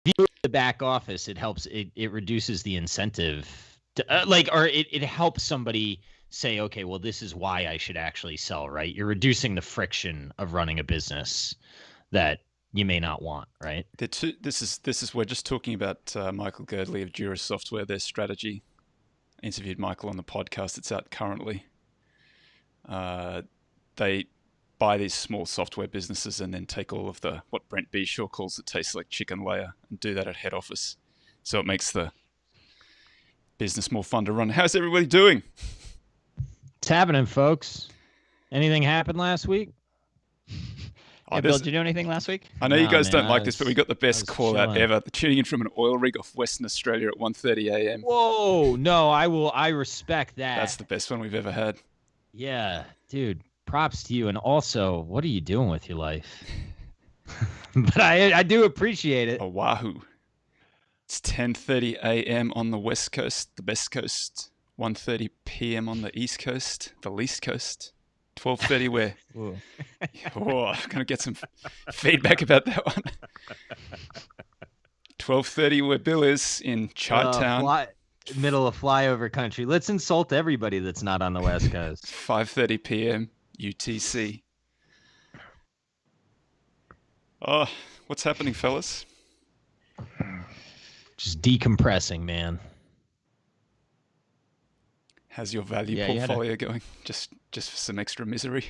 the back office, it helps. It reduces the incentive to, or it helps somebody say, okay, well, this is why I should actually sell, right? You're reducing the friction of running a business that you may not want, right? This is we're just talking about Michael Girdley of Jura Software, their strategy. I interviewed Michael on the podcast. It's out currently. They buy these small software businesses and then take all of the, what Brent Bishaw calls it, tastes like chicken layer, and do that at head office. So it makes the business more fun to run. How's everybody doing? It's happening, folks. Anything happened last week? Yeah, Bill, did you do anything last week? I know you guys don't like this, but we got the best call out ever. Tuning in from an oil rig off Western Australia at 1:30 a.m. Whoa, no, I respect that. That's the best one we've ever had. Yeah, dude, props to you. And also, what are you doing with your life? But I do appreciate it. Oahu. It's 10:30 a.m. on the West Coast, the best coast. 1:30 p.m. on the East Coast, the least coast. 12:30 where? Oh, I'm going to get some feedback about that one. 12:30 where Bill is in Chi-town. Middle of flyover country. Let's insult everybody that's not on the West Coast. 5:30 p.m. UTC. Oh, what's happening, fellas? Just decompressing, man. How's your value portfolio going? Just for some extra misery?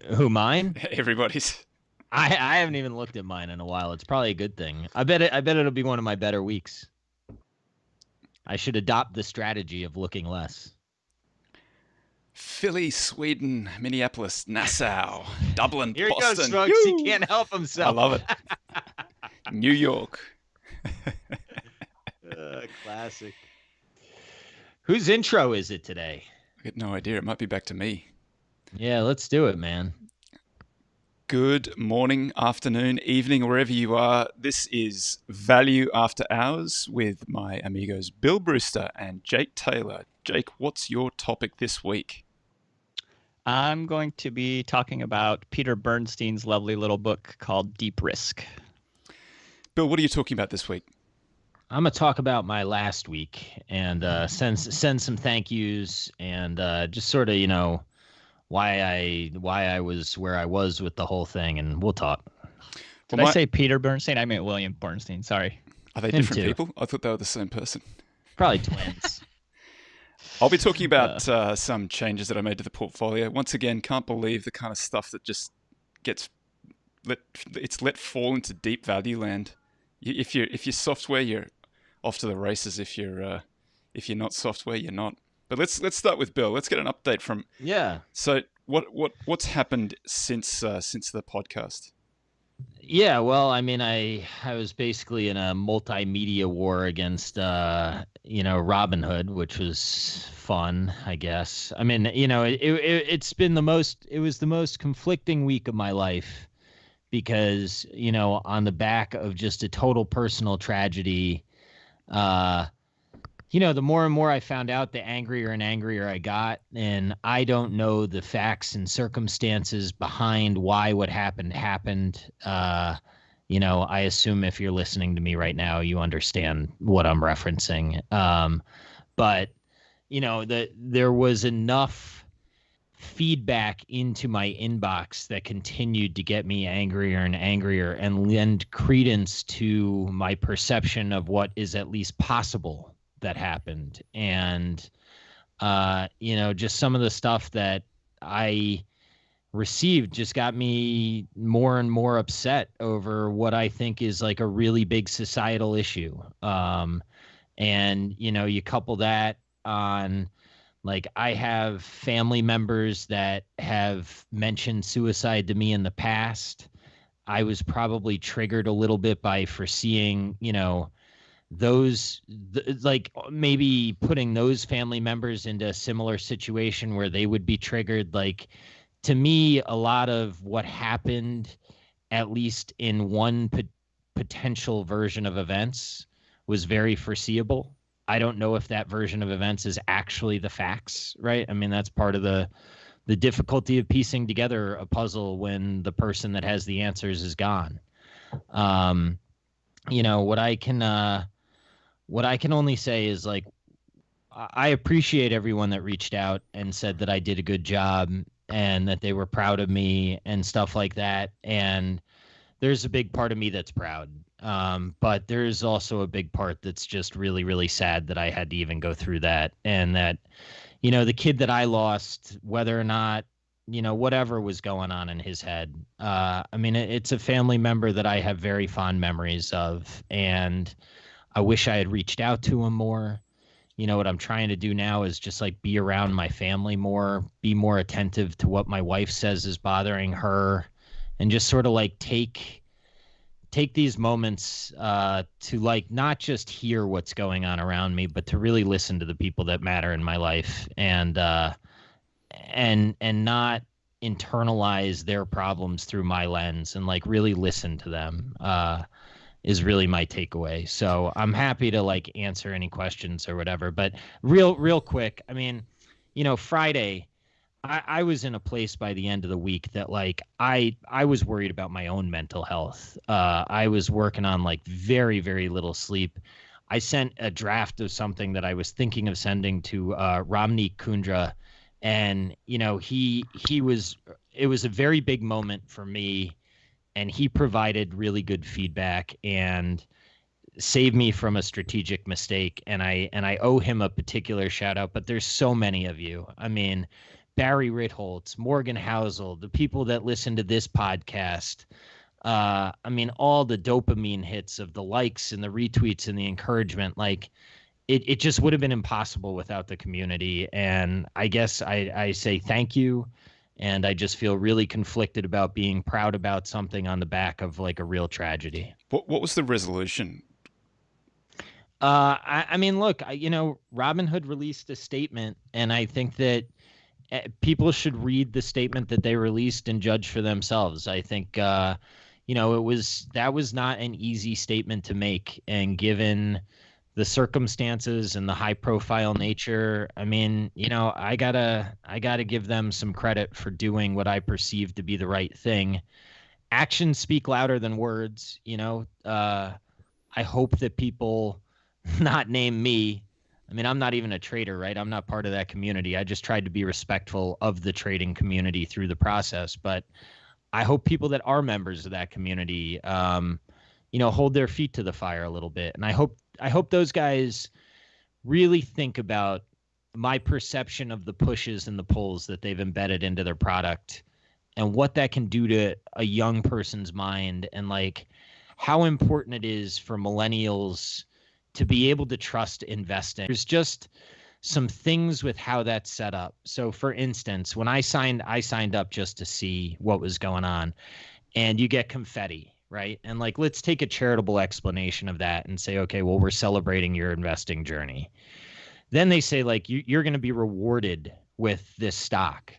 Who, mine? Everybody's. I haven't even looked at mine in a while. It's probably a good thing. I bet it'll be one of my better weeks. I should adopt the strategy of looking less. Philly, Sweden, Minneapolis, Nassau, Dublin, Here Boston. Here goes, folks. He can't help himself. I love it. New York. Classic. Whose intro is it today? I get no idea. It might be back to me. Yeah, let's do it, man. Good morning, afternoon, evening, wherever you are. This is Value After Hours with my amigos Bill Brewster and Jake Taylor. Jake, what's your topic this week? I'm going to be talking about Peter Bernstein's lovely little book called Deep Risk. Bill, what are you talking about this week? I'm going to talk about my last week and send some thank yous and just sort of, why I was where I was with the whole thing, and we'll talk. Did I say Peter Bernstein? I meant William Bernstein. Sorry. Are they different people? I thought they were the same person. Probably twins. I'll be talking about some changes that I made to the portfolio. Once again, can't believe the kind of stuff that just gets let fall into deep value land. If you're software, you're off to the races. If you're not software, you're not. But let's start with Bill. Let's get an update from. Yeah. So what's happened since the podcast? Yeah, well, I mean, I was basically in a multimedia war against Robinhood, which was fun, I guess. I mean, it's been the most conflicting week of my life because, on the back of just a total personal tragedy, the more and more I found out, the angrier and angrier I got. And I don't know the facts and circumstances behind why what happened. I assume if you're listening to me right now, you understand what I'm referencing. But there was enough feedback into my inbox that continued to get me angrier and angrier and lend credence to my perception of what is at least possible that happened. And just some of the stuff that I received just got me more and more upset over what I think is like a really big societal issue. And you couple that on, like, I have family members that have mentioned suicide to me in the past. I was probably triggered a little bit by foreseeing, maybe putting those family members into a similar situation where they would be triggered. Like, to me, a lot of what happened, at least in one potential version of events, was very foreseeable. I don't know if that version of events is actually the facts, right? I mean, that's part of the difficulty of piecing together a puzzle when the person that has the answers is gone. what I can only say is like, I appreciate everyone that reached out and said that I did a good job and that they were proud of me and stuff like that. And there's a big part of me that's proud. But there's also a big part that's just really, really sad that I had to even go through that. And that, the kid that I lost, whether or not, whatever was going on in his head, I mean, it's a family member that I have very fond memories of. And I wish I had reached out to him more. What I'm trying to do now is just like be around my family more, be more attentive to what my wife says is bothering her, and just sort of like take these moments to like not just hear what's going on around me, but to really listen to the people that matter in my life, and not internalize their problems through my lens, and like really listen to them. Is really my takeaway. So I'm happy to like answer any questions or whatever. But real quick, I mean, Friday, I was in a place by the end of the week that like I was worried about my own mental health. I was working on like very, very little sleep. I sent a draft of something that I was thinking of sending to Romney Kundra, and it was a very big moment for me, and he provided really good feedback and saved me from a strategic mistake. And I owe him a particular shout out, but there's so many of you. I mean, Barry Ritholtz, Morgan Housel, the people that listen to this podcast. I mean, all the dopamine hits of the likes and the retweets and the encouragement, like it just would have been impossible without the community. And I guess I say thank you. And I just feel really conflicted about being proud about something on the back of like a real tragedy. What was the resolution? I mean, look, Robinhood released a statement, and I think that people should read the statement that they released and judge for themselves. I think, that was not an easy statement to make, and given the circumstances and the high profile nature, I mean, I gotta give them some credit for doing what I perceive to be the right thing. Actions speak louder than words. I hope that people not name me. I mean, I'm not even a trader, right? I'm not part of that community. I just tried to be respectful of the trading community through the process. But I hope people that are members of that community, hold their feet to the fire a little bit. And I hope those guys really think about my perception of the pushes and the pulls that they've embedded into their product, and what that can do to a young person's mind, and like how important it is for millennials to be able to trust investing. There's just some things with how that's set up. So for instance, when I signed up just to see what was going on, and you get confetti, right? And like, let's take a charitable explanation of that and say, okay, well, we're celebrating your investing journey. Then they say like, you're going to be rewarded with this stock.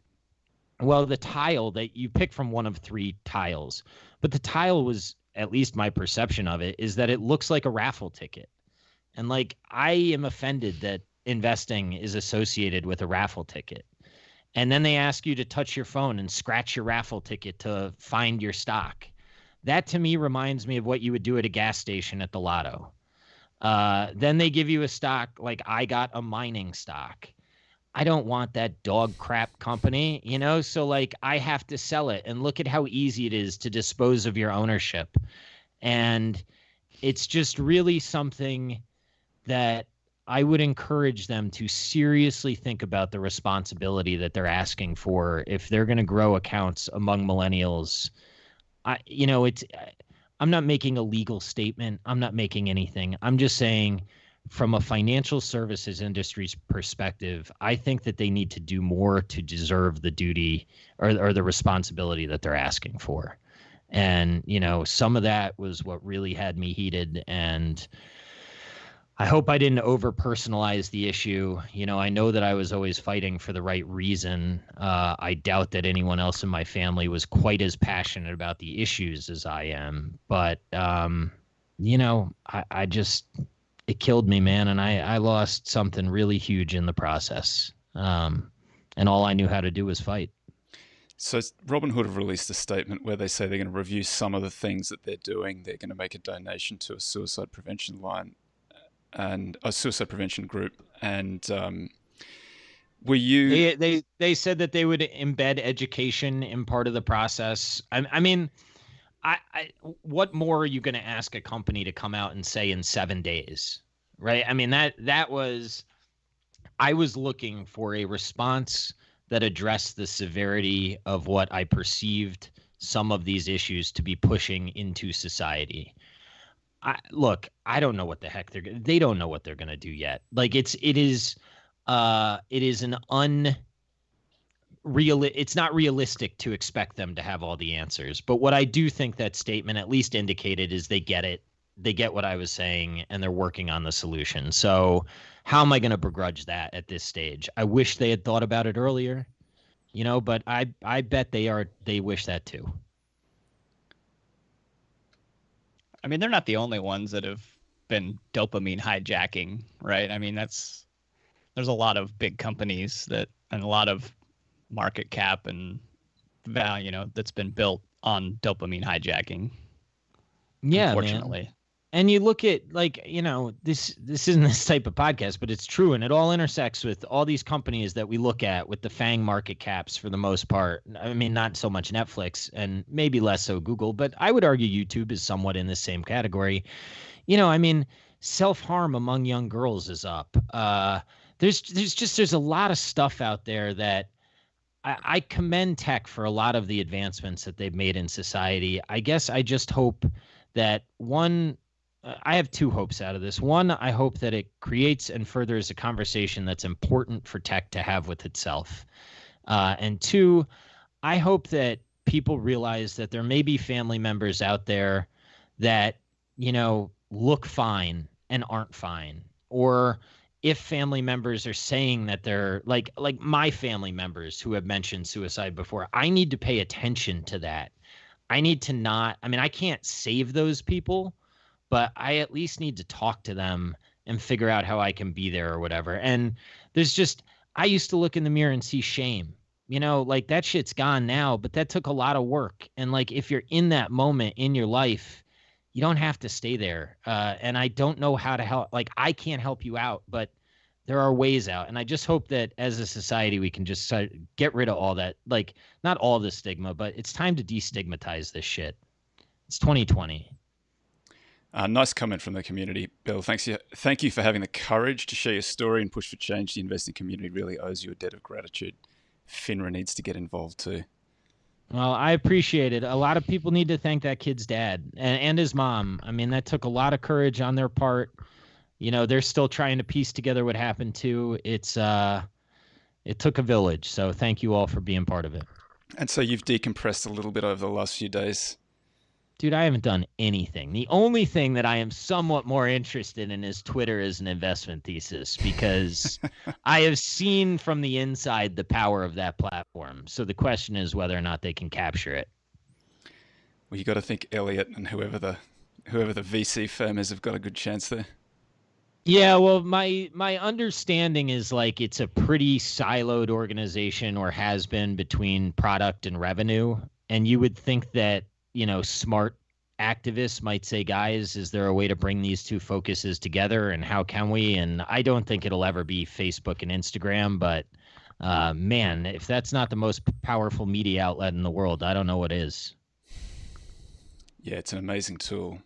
Well, the tile that you pick from one of 3 tiles, but the tile was, at least my perception of it, is that it looks like a raffle ticket. And like, I am offended that investing is associated with a raffle ticket. And then they ask you to touch your phone and scratch your raffle ticket to find your stock. That to me reminds me of what you would do at a gas station at the lotto. Then they give you a stock, like I got a mining stock. I don't want that dog crap company, so like I have to sell it. And look at how easy it is to dispose of your ownership. And it's just really something that I would encourage them to seriously think about the responsibility that they're asking for if they're going to grow accounts among millennials. I'm not making a legal statement. I'm not making anything. I'm just saying, from a financial services industry's perspective, I think that they need to do more to deserve the duty or the responsibility that they're asking for. And, some of that was what really had me heated. And I hope I didn't over-personalize the issue. I know that I was always fighting for the right reason. I doubt that anyone else in my family was quite as passionate about the issues as I am. But, I just, it killed me, man. And I lost something really huge in the process. And all I knew how to do was fight. So Robinhood have released a statement where they say they're going to review some of the things that they're doing. They're going to make a donation to a suicide prevention line and a suicide prevention group. And were you? They said that they would embed education in part of the process. I mean, what more are you going to ask a company to come out and say in 7 days, right? I mean, that was, I was looking for a response that addressed the severity of what I perceived some of these issues to be pushing into society. Look, I don't know what the heck they don't know what they're going to do yet. Like it is an it's not realistic to expect them to have all the answers. But what I do think that statement at least indicated is they get it. They get what I was saying, and they're working on the solution. So how am I going to begrudge that at this stage? I wish they had thought about it earlier, but I bet they wish that too. I mean, they're not the only ones that have been dopamine hijacking, right? I mean, there's a lot of big companies and a lot of market cap and value, that's been built on dopamine hijacking. Yeah, unfortunately. Man. And you look at this isn't this type of podcast, but it's true, and it all intersects with all these companies that we look at with the FANG market caps for the most part. I mean, not so much Netflix and maybe less so Google, but I would argue YouTube is somewhat in the same category. I mean, self-harm among young girls is up. There's a lot of stuff out there that I commend tech for a lot of the advancements that they've made in society. I guess I just hope that I have two hopes out of this. One, I hope that it creates and furthers a conversation that's important for tech to have with itself. And two, I hope that people realize that there may be family members out there that, look fine and aren't fine. Or if family members are saying that they're like my family members who have mentioned suicide before, I need to pay attention to that. I need to I can't save those people, but I at least need to talk to them and figure out how I can be there or whatever. And I used to look in the mirror and see shame, that shit's gone now, but that took a lot of work. And if you're in that moment in your life, you don't have to stay there. And I don't know how to help. I can't help you out, but there are ways out. And I just hope that as a society, we can just get rid of all that, not all the stigma, but it's time to destigmatize this shit. It's 2020. Nice comment from the community, Bill. Thank you for having the courage to share your story and push for change. The investing community really owes you a debt of gratitude. FINRA needs to get involved too. Well, I appreciate it. A lot of people need to thank that kid's dad and his mom. I mean, that took a lot of courage on their part. They're still trying to piece together what happened too. It took a village. So thank you all for being part of it. And so you've decompressed a little bit over the last few days. Dude, I haven't done anything. The only thing that I am somewhat more interested in is Twitter as an investment thesis, because I have seen from the inside the power of that platform. So the question is whether or not they can capture it. Well, you got to think Elliott and whoever the VC firm is have got a good chance there. Yeah, well, my understanding is it's a pretty siloed organization, or has been, between product and revenue. And you would think that smart activists might say, guys, is there a way to bring these two focuses together, and how can we? And I don't think it'll ever be Facebook and Instagram, but man, if that's not the most powerful media outlet in the world, I don't know what is. Yeah, it's an amazing tool.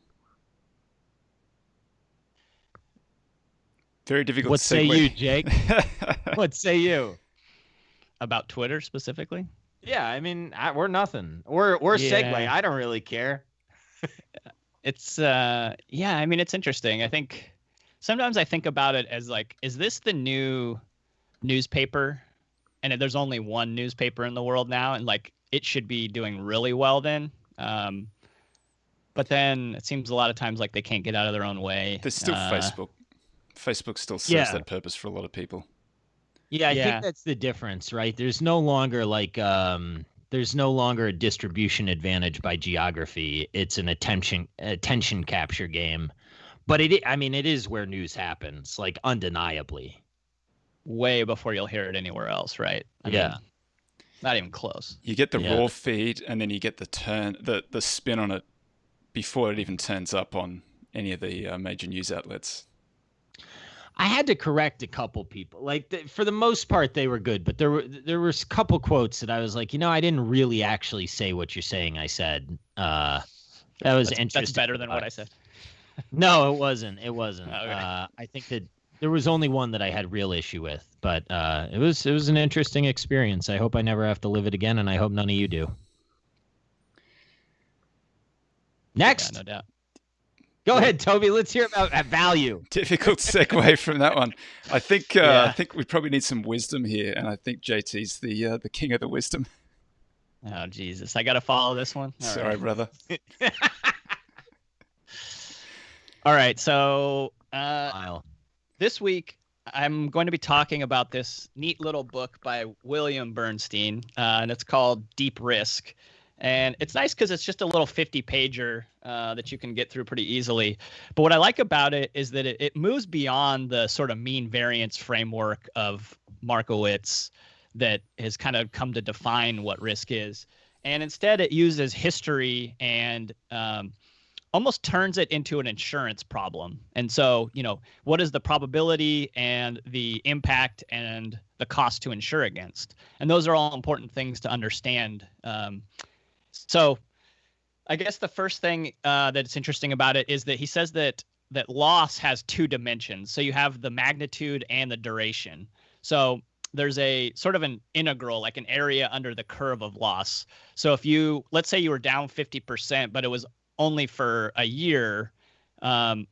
Very difficult What to say you, Jake? What say you? About Twitter specifically? Yeah, I mean, we're nothing. Or Segue. I don't really care. It's I mean, it's interesting. I think sometimes I think about it as is this the new newspaper? And there's only one newspaper in the world now, and it should be doing really well then. But then it seems a lot of times they can't get out of their own way. There's still Facebook. Facebook still serves that purpose for a lot of people. Yeah, I think that's the difference, right? There's no longer there's no longer a distribution advantage by geography. It's an attention capture game. But it is where news happens, undeniably. Way before you'll hear it anywhere else, right? I mean, Not even close. You get the raw feed, and then you get the spin on it before it even turns up on any of the major news outlets. I had to correct a couple people. Like for the most part, they were good, but there were a couple quotes that I was like, I didn't really actually say what you're saying. I said that was interesting. That's better than what I said. No, it wasn't. It wasn't. Okay. I think that there was only one that I had real issue with, but it was an interesting experience. I hope I never have to live it again, and I hope none of you do. Next, Yeah, no doubt. Go ahead, Toby. Let's hear about value. Difficult segue from that one. I think we probably need some wisdom here, and I think JT's the king of the wisdom. Oh Jesus! I got to follow this one. Sorry, brother. All right, so this week I'm going to be talking about this neat little book by William Bernstein, and it's called Deep Risk. And it's nice because it's just a little 50-pager that you can get through pretty easily. But what I like about it is that it moves beyond the sort of mean variance framework of Markowitz that has kind of come to define what risk is. And instead it uses history and almost turns it into an insurance problem. And so, what is the probability and the impact and the cost to insure against? And those are all important things to understand. So I guess the first thing that's interesting about it is that he says that loss has two dimensions. So you have the magnitude and the duration. So there's a sort of an integral, like an area under the curve of loss. So if let's say you were down 50%, but it was only for a year, and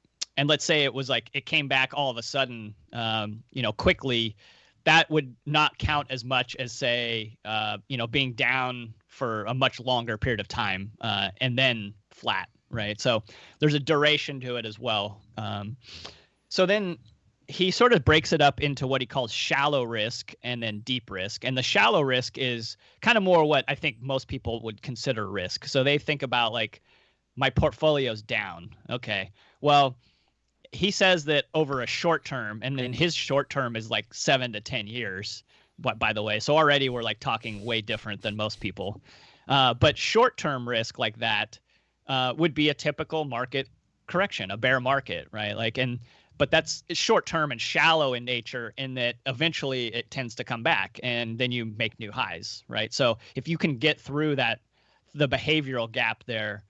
let's say it was like it came back all of a sudden, quickly, that would not count as much as, say, being down for a much longer period of time and then flat, right? So there's a duration to it as well. So then he sort of breaks it up into what he calls shallow risk and then deep risk. And the shallow risk is kind of more what I think most people would consider risk. So they think about like, my portfolio's down. Okay, well, he says that over a short term, and then his short term is like 7 to 10 years, by the way. So already we're like talking way different than most people. But short term risk like that would be a typical market correction, a bear market, right? But that's short term and shallow in nature in that eventually it tends to come back and then you make new highs, right? So if you can get through the behavioral gap there,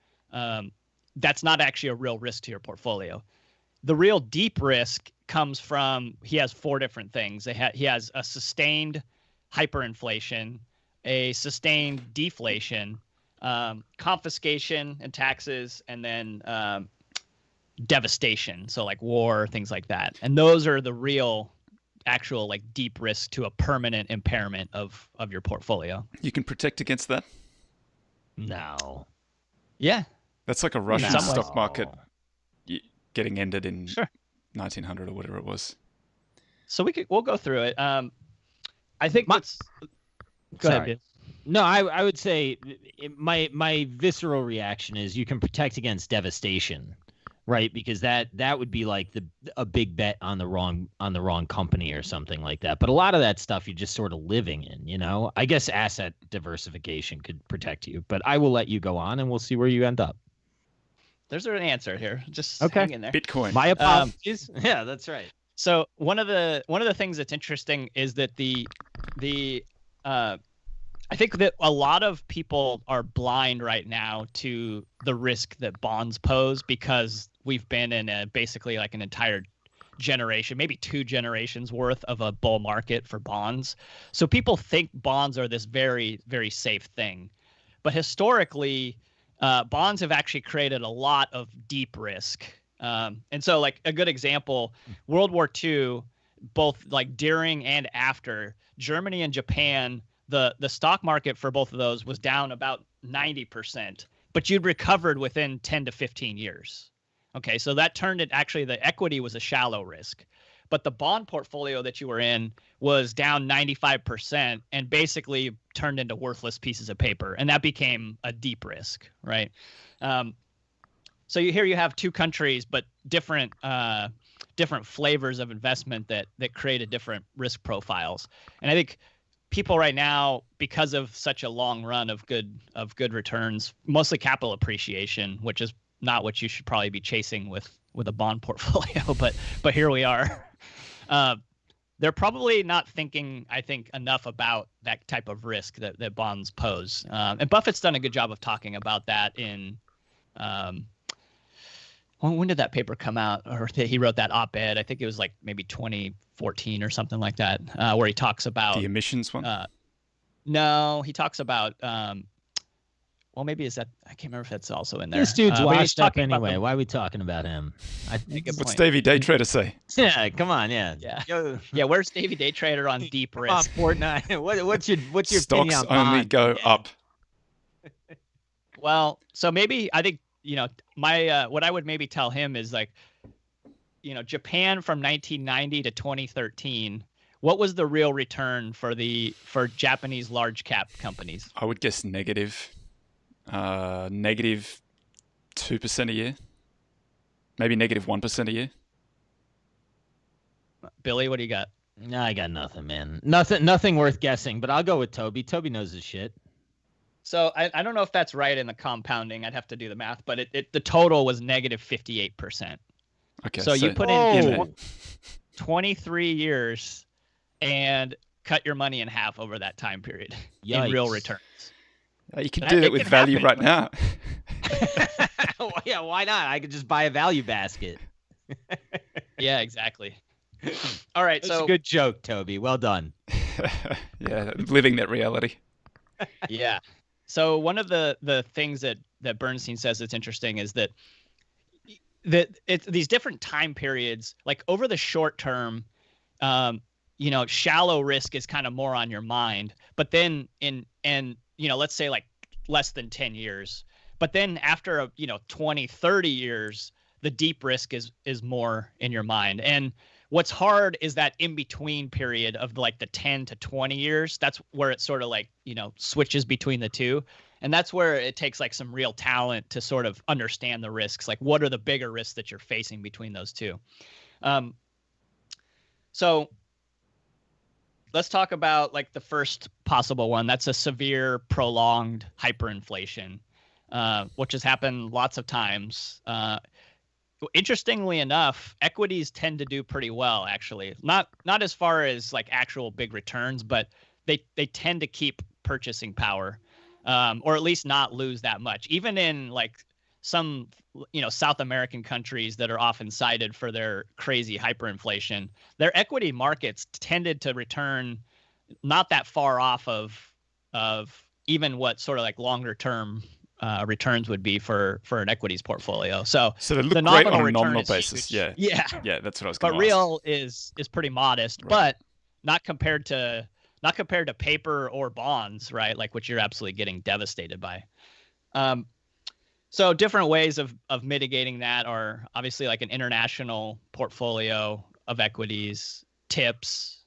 that's not actually a real risk to your portfolio. The real deep risk comes from, he has 4 different things. He has a sustained hyperinflation, a sustained deflation, confiscation and taxes, and then devastation. So like war, things like that. And those are the real actual like deep risk to a permanent impairment of your portfolio. You can protect against that? No. Yeah. That's like a Russian stock market getting ended in 1900 or whatever it was. So we'll go through it. I think go ahead. No, I would say my visceral reaction is you can protect against devastation, right? Because that would be like a big bet on the wrong company or something like that. But a lot of that stuff you're just sort of living in, I guess asset diversification could protect you, but I will let you go on and we'll see where you end up. There's an answer here. Just hang in there. Bitcoin. My apologies. Yeah, that's right. So one of the things that's interesting is that I think that a lot of people are blind right now to the risk that bonds pose because we've been in basically like an entire generation, maybe 2 generations worth of a bull market for bonds. So people think bonds are this very, very safe thing. But historically, bonds have actually created a lot of deep risk. And so like a good example, World War II, both like during and after, Germany and Japan, the stock market for both of those was down about 90%, but you'd recovered within 10 to 15 years. Okay, so that turned it, actually the equity was a shallow risk, but the bond portfolio that you were in was down 95% and basically turned into worthless pieces of paper. And that became a deep risk, right? So here you have 2 countries, but different flavors of investment that created different risk profiles. And I think people right now, because of such a long run of good returns, mostly capital appreciation, which is not what you should probably be chasing with a bond portfolio, but here we are. They're probably not thinking, I think, enough about that type of risk that bonds pose. And Buffett's done a good job of talking about that in when did that paper come out? Or he wrote that op-ed. I think it was like maybe 2014 or something like that, where he talks about the emissions one. No, he talks about. Well, maybe is that? I can't remember if that's also in there. This dude's washed up talking about anyway. Why are we talking about him? What's Davey Day Trader say? Yeah, come on, yeah. Yeah. Where's Davey Day Trader on deep risk? Fortnite. What's your Stocks opinion on only bond? go up. Well, so maybe I think my what I would maybe tell him is like, Japan from 1990 to 2013. What was the real return for Japanese large cap companies? I would guess negative 2% a year, maybe negative 1% a year. Billy, what do you got? No, I got nothing, man. Nothing worth guessing. But I'll go with Toby. Toby knows his shit. So I don't know if that's right in the compounding. I'd have to do the math, but the total was negative 58%. Okay, so you put in 23 years and cut your money in half over that time period in real returns. You can do that with value right now. Yeah, why not? I could just buy a value basket. Yeah, exactly. All right, That's a good joke, Toby. Well done. Yeah, living that reality. Yeah. So one of the things that Bernstein says that's interesting is that these different time periods, like over the short term, shallow risk is kind of more on your mind. But then let's say like less than 10 years. But then after 20, 30 years, the deep risk is more in your mind. And what's hard is that in between period of like the 10 to 20 years. That's where it sort of like, switches between the two. And that's where it takes like some real talent to sort of understand the risks. Like what are the bigger risks that you're facing between those two? So let's talk about like the first possible one. That's a severe prolonged hyperinflation, which has happened lots of times. Interestingly enough, equities tend to do pretty well, actually. Not as far as like actual big returns, but they tend to keep purchasing power, or at least not lose that much. Even in like some South American countries that are often cited for their crazy hyperinflation, their equity markets tended to return not that far off of even what sort of like longer term returns would be for an equities portfolio. So they look the great on a return nominal is basis. huge. Yeah, that's what I was going to ask. But real is pretty modest, Right. but not compared to paper or bonds, right? Like which you're absolutely getting devastated by. So different ways of mitigating that are obviously like an international portfolio of equities, tips,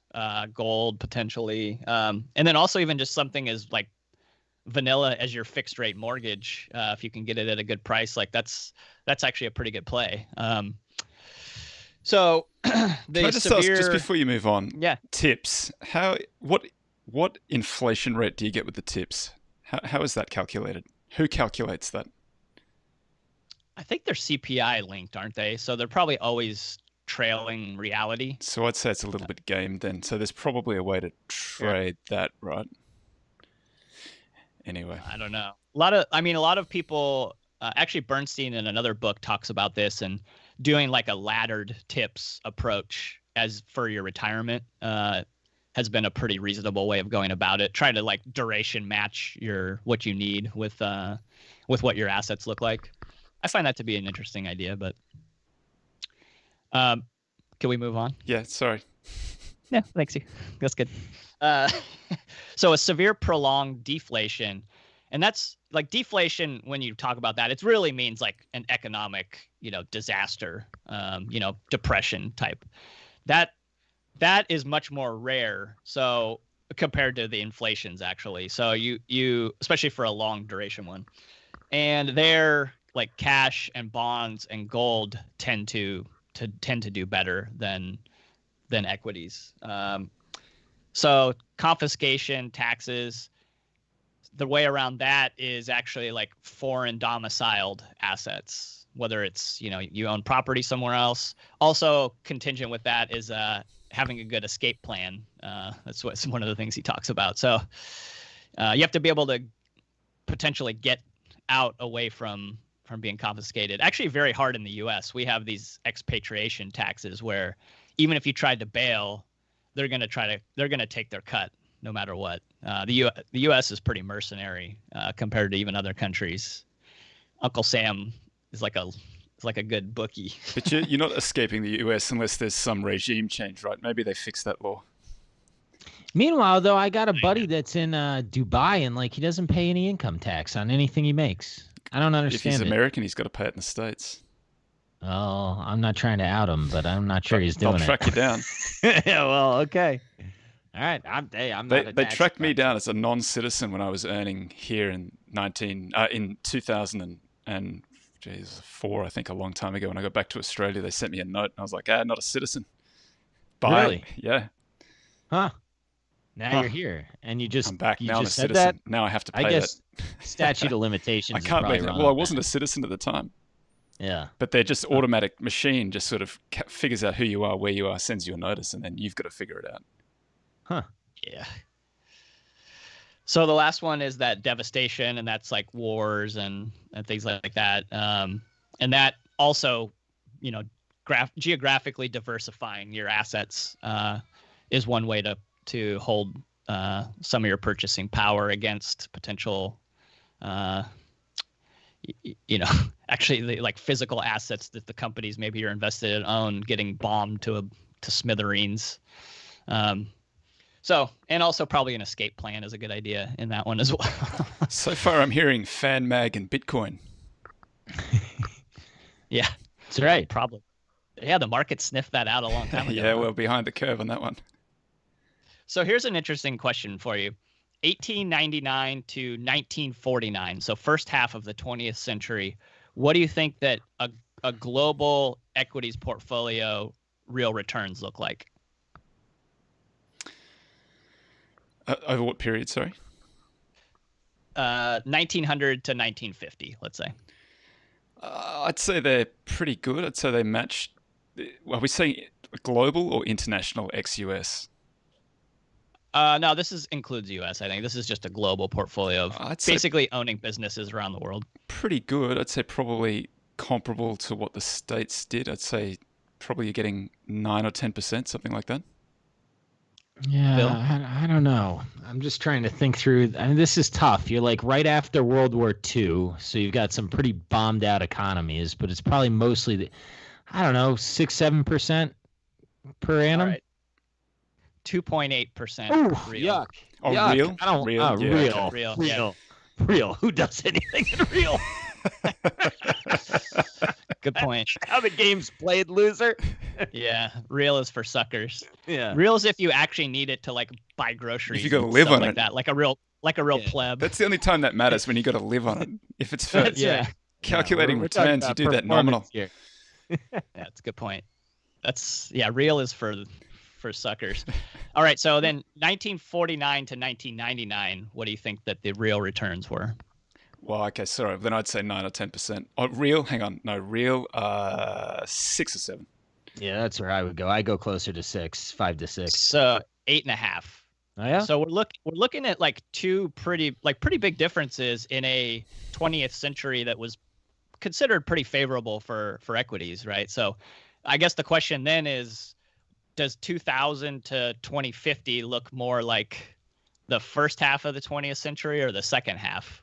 gold potentially, and then also even just something as like vanilla as your fixed rate mortgage. If you can get it at a good price, like that's actually a pretty good play. So Can I just ask, just before you move on, yeah, tips. What inflation rate do you get with the tips? How is that calculated? Who calculates that? I think they're CPI linked, aren't they? So they're probably always trailing reality. So I'd say it's a little bit game then. So there's probably a way to trade that, right? Anyway, I don't know. A lot of people, actually Bernstein in another book talks about this and doing like a laddered tips approach as for your retirement has been a pretty reasonable way of going about it. Try to like duration match what you need with what your assets look like. I find that to be an interesting idea, but can we move on? yeah, sorry. Yeah, thanks you. That's good. So a severe prolonged deflation, and that's like deflation. When you talk about that, it really means like an economic, disaster, depression type. That is much more rare. So compared to the inflations, actually. So you especially for a long duration one, and they're like cash and bonds and gold tend to do better than equities. So confiscation, taxes, the way around that is actually like foreign domiciled assets, whether it's, you own property somewhere else. Also contingent with that is having a good escape plan. That's one of the things he talks about. So you have to be able to potentially get out away from being confiscated. Actually, very hard in the U.S. We have these expatriation taxes where even if you tried to bail, they're going to take their cut no matter what. The U.S. is pretty mercenary compared to even other countries. Uncle Sam is like a good bookie. But you're not escaping the US unless there's some regime change, right? Maybe they fix that law. Meanwhile, though, I got a buddy that's in Dubai, and like he doesn't pay any income tax on anything he makes. I don't understand. If he's it. American, he's got to pay it in the States. Oh, I'm not trying to out him, but I'm not sure he's doing I'll track you down. Yeah, well, okay. All right, I'm not. They tracked me down as a non-citizen when I was earning here in 2004, I think, a long time ago. When I got back to Australia, they sent me a note, and I was like, not a citizen. Bye. Really? Yeah. Huh. Now you're here, and I'm back. Now I'm a citizen. That? Now I have to pay I guess that. Statute of limitations. I can't believe that. Well, I wasn't a citizen at the time. Yeah. But they're just automatic machine just sort of figures out who you are, where you are, sends you a notice, and then you've got to figure it out. Huh. Yeah. So the last one is that devastation, and that's like wars and things like that. And that also, geographically diversifying your assets is one way to hold some of your purchasing power against potential, actually like physical assets that the companies maybe you're invested in own getting bombed to smithereens. So, and also probably an escape plan is a good idea in that one as well. So far, I'm hearing fan mag and Bitcoin. Yeah, that's right. Probably. Yeah, the market sniffed that out a long time ago. Yeah, well, behind the curve on that one. So here's an interesting question for you. 1899 to 1949, so first half of the 20th century, what do you think that a global equities portfolio real returns look like? Over what period, sorry? 1900 to 1950, let's say. I'd say they're pretty good. I'd say they match. Are we saying global or international ex-US? No, this includes US, I think. This is just a global portfolio of basically owning businesses around the world. Pretty good. I'd say probably comparable to what the States did. I'd say probably you're getting 9 or 10%, something like that. Yeah, I don't know. I'm just trying to think through. I mean, this is tough. You're like right after World War II, so you've got some pretty bombed out economies, but it's probably mostly, 6-7% per annum. All right. 2.8%. Oh, yuck. Oh, yuck. real? I don't, real. Who does anything in real? Good point. How the game's played, loser. Yeah, real is for suckers. Yeah, real is if you actually need it to like buy groceries. If you got to live on like it, that, like a real pleb. That's the only time that matters, when you got to live on it. If it's for calculating returns, you do that nominal. Yeah, that's a good point. Real is for suckers. All right, so then 1949 to 1999, what do you think that the real returns were? Well, okay, sorry. Then I'd say 9 or 10%. Oh, real? Hang on. No, real, 6 or 7. Yeah, that's where I would go. I go closer to 6, 5 to 6. So 8.5. Oh, yeah? So we're looking at like two pretty big differences in a 20th century that was considered pretty favorable for equities, right? So I guess the question then is, does 2000 to 2050 look more like the first half of the 20th century or the second half?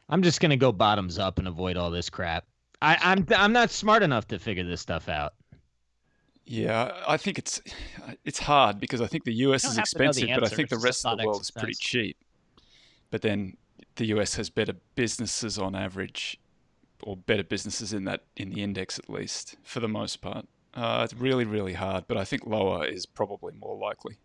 I'm just gonna go bottoms up and avoid all this crap. I'm not smart enough to figure this stuff out. Yeah, I think it's hard because I think the US is expensive, but I think the rest of the world is pretty cheap. But then the US has better businesses on average, or better businesses in the index at least, for the most part. It's really, really hard, but I think lower is probably more likely.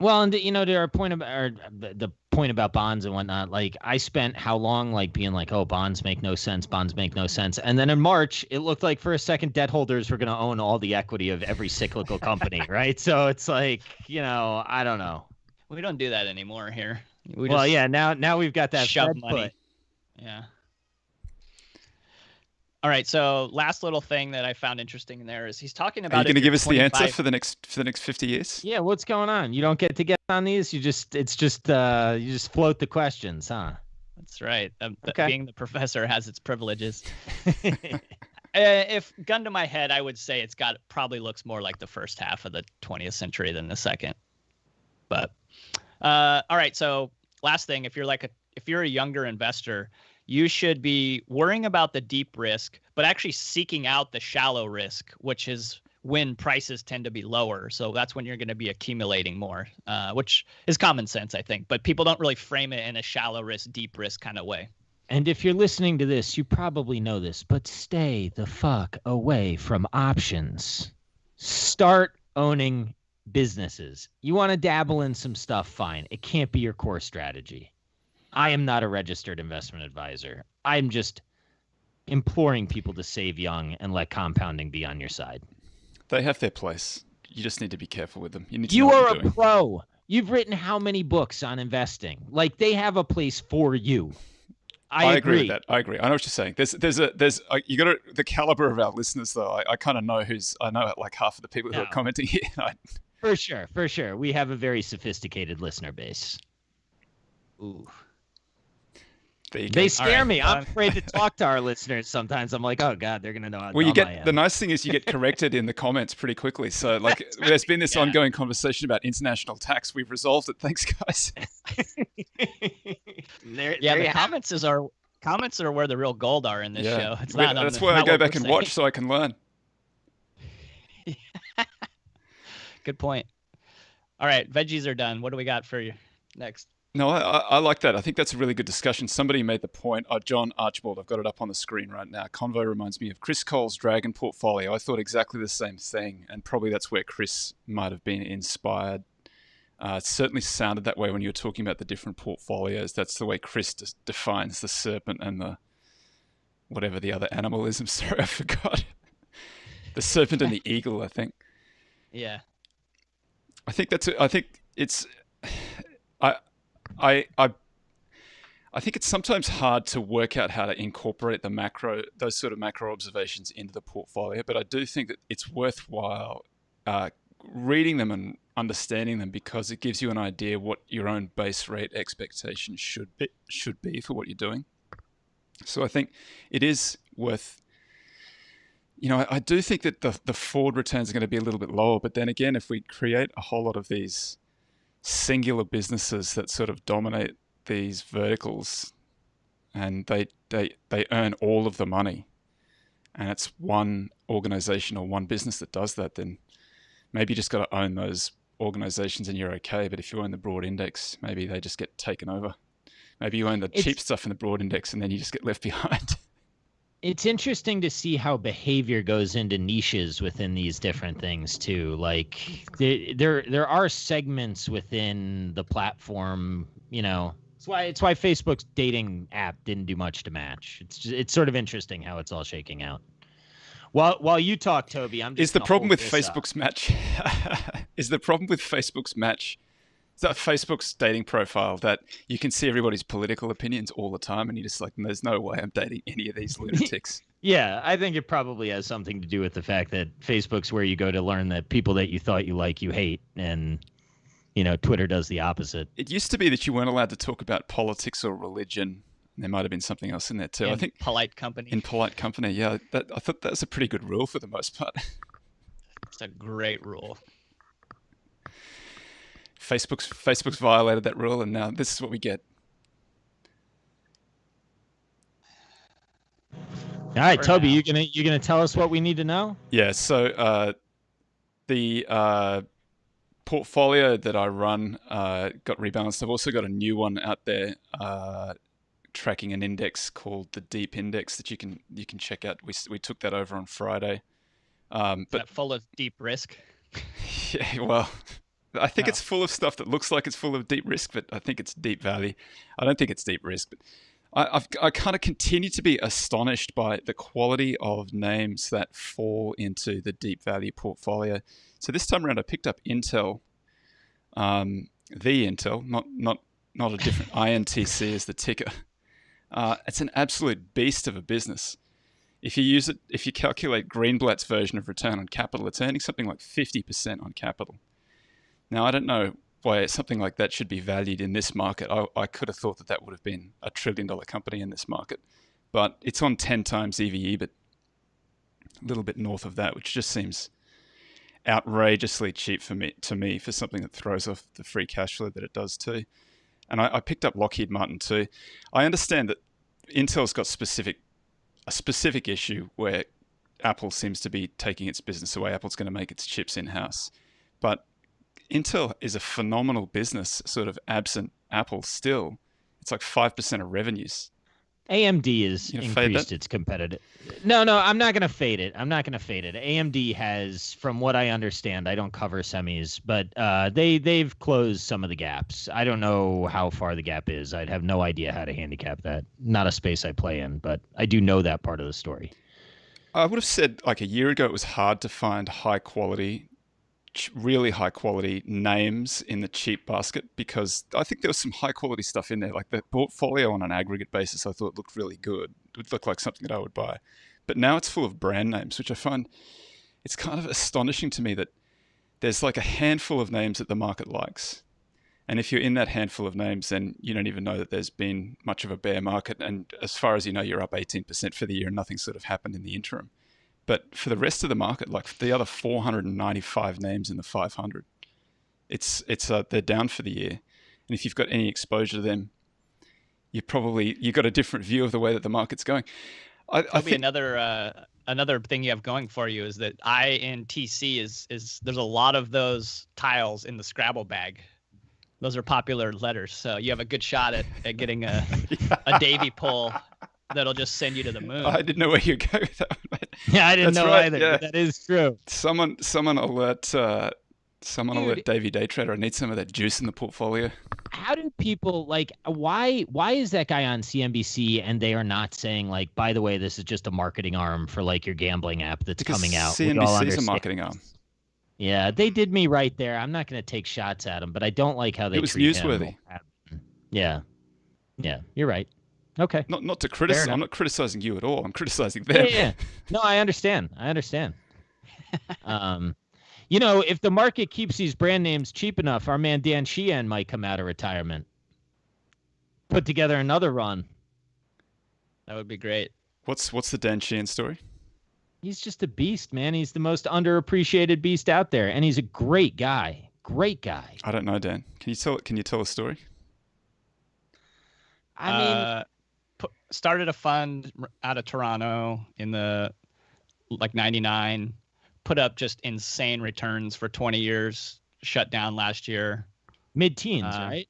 Well, and to our point about or the point about bonds and whatnot, like I spent how long like being like, oh, bonds make no sense, and then in March it looked like for a second debt holders were going to own all the equity of every cyclical company, right? So it's like, I don't know. We don't do that anymore here. Well, yeah, now we've got that shove Fed money. put. Yeah. All right, so last little thing that I found interesting in there is he's talking about. Are you going to give us the answer for the next 50 years? Yeah, what's going on? You don't get to get on these. You just float the questions, huh? That's right. Okay. Being the professor has its privileges. If gun to my head, I would say probably looks more like the first half of the 20th century than the second. But all right, so last thing, if you're a younger investor, you should be worrying about the deep risk, but actually seeking out the shallow risk, which is when prices tend to be lower. So that's when you're going to be accumulating more, which is common sense, I think. But people don't really frame it in a shallow risk, deep risk kind of way. And if you're listening to this, you probably know this, but stay the fuck away from options. Start owning businesses. You want to dabble in some stuff, fine. It can't be your core strategy. I am not a registered investment advisor. I'm just imploring people to save young and let compounding be on your side. They have their place. You just need to be careful with them. You are a pro. You've written how many books on investing? Like, they have a place for you. I agree with that. I agree. I know what you're saying. You got the caliber of our listeners, though. I kind of know I know like half of the people who are commenting here. For sure. We have a very sophisticated listener base. Ooh. They scare me. I'm afraid to talk to our listeners sometimes. I'm like, oh God, they're gonna know how dumb I am. The nice thing is you get corrected in the comments pretty quickly. So like, there's been this ongoing conversation about international tax. We've resolved it. Thanks, guys. The comments are where the real gold are in this show. That's why I go back and watch so I can learn. Good point. All right, veggies are done. What do we got for you next? No, I like that. I think that's a really good discussion. Somebody made the point. John Archibald, I've got it up on the screen right now. Convo reminds me of Chris Cole's Dragon portfolio. I thought exactly the same thing, and probably that's where Chris might have been inspired. It certainly sounded that way when you were talking about the different portfolios. That's the way Chris defines the serpent and the whatever the other animal is. I'm sorry, I forgot. The serpent and the eagle, I think. Yeah. I think it's sometimes hard to work out how to incorporate those sort of macro observations into the portfolio, but I do think that it's worthwhile reading them and understanding them because it gives you an idea what your own base rate expectation should be for what you're doing. So I think it is worth. I do think that the forward returns are going to be a little bit lower, but then again, if we create a whole lot of these singular businesses that sort of dominate these verticals and they earn all of the money and it's one organization or one business that does that, then maybe you just got to own those organizations and you're okay. But if you own the broad index, maybe they just get taken over. Maybe you own the cheap stuff in the broad index and then you just get left behind. It's interesting to see how behavior goes into niches within these different things too. Like there are segments within the platform, It's why Facebook's dating app didn't do much to match. It's sort of interesting how it's all shaking out. While you talk, Toby, I'm just Is the problem with Facebook's match? Is the problem with Facebook's match? Is that Facebook's dating profile that you can see everybody's political opinions all the time and you're just like, there's no way I'm dating any of these lunatics. Yeah, I think it probably has something to do with the fact that Facebook's where you go to learn that people that you thought you like, you hate. And, Twitter does the opposite. It used to be that you weren't allowed to talk about politics or religion. There might have been something else in there too. I think polite company. In polite company, yeah. I thought that was a pretty good rule for the most part. It's a great rule. Facebook's violated that rule, and now this is what we get. All right, Toby, you gonna tell us what we need to know? Yeah. So the portfolio that I run got rebalanced. I've also got a new one out there tracking an index called the Deep Index that you can check out. We took that over on Friday. But full of deep risk. Yeah. Well. I think it's full of stuff that looks like it's full of deep risk, but I think it's deep value. I don't think it's deep risk, but I kind of continue to be astonished by the quality of names that fall into the deep value portfolio. So this time around, I picked up Intel, the Intel, not a different INTC as the ticker. It's an absolute beast of a business. If you calculate Greenblatt's version of return on capital, it's earning something like 50% on capital. Now, I don't know why something like that should be valued in this market. I could have thought that would have been $1 trillion company in this market, but it's on 10 times EV, but a little bit north of that, which just seems outrageously cheap to me for something that throws off the free cash flow that it does too. And I picked up Lockheed Martin too. I understand that Intel's got a specific issue where Apple seems to be taking its business away. Apple's going to make its chips in-house, but Intel is a phenomenal business, sort of absent Apple still. It's like 5% of revenues. AMD has increased its competitive. No, I'm not going to fade it. AMD has, from what I understand, I don't cover semis, but they've closed some of the gaps. I don't know how far the gap is. I'd have no idea how to handicap that. Not a space I play in, but I do know that part of the story. I would have said like a year ago it was hard to find really high quality names in the cheap basket, because I think there was some high quality stuff in there. Like the portfolio on an aggregate basis, I thought looked really good. It would look like something that I would buy. But now it's full of brand names, which I find it's kind of astonishing to me that there's like a handful of names that the market likes. And if you're in that handful of names, then you don't even know that there's been much of a bear market. And as far as you know, you're up 18% for the year and nothing sort of happened in the interim. But for the rest of the market, like the other 495 names in the 500, they're down for the year. And if you've got any exposure to them, you've got a different view of the way that the market's going. I think another thing you have going for you is that INTC is there's a lot of those tiles in the Scrabble bag. Those are popular letters, so you have a good shot at getting a Davy pull that'll just send you to the moon. I didn't know where you'd go with that one. Yeah, I didn't know either. Yeah. That is true. Someone alert Davy Day Trader. I need some of that juice in the portfolio. How do people why is that guy on CNBC and they are not saying like, by the way, this is just a marketing arm for like your gambling app that's coming out? CNBC is a marketing arm. Yeah, they did me right there. I'm not going to take shots at him, but I don't like how they treat him. It was newsworthy. Yeah, you're right. Okay. Not to criticize. I'm not criticizing you at all. I'm criticizing them. Yeah. No, I understand. If the market keeps these brand names cheap enough, our man Dan Sheehan might come out of retirement, put together another run. That would be great. What's the Dan Sheehan story? He's just a beast, man. He's the most underappreciated beast out there, and he's a great guy. Great guy. I don't know, Dan. Can you tell a story? I mean, started a fund out of Toronto in the 99, put up just insane returns for 20 years, shut down last year. Mid-teens, right?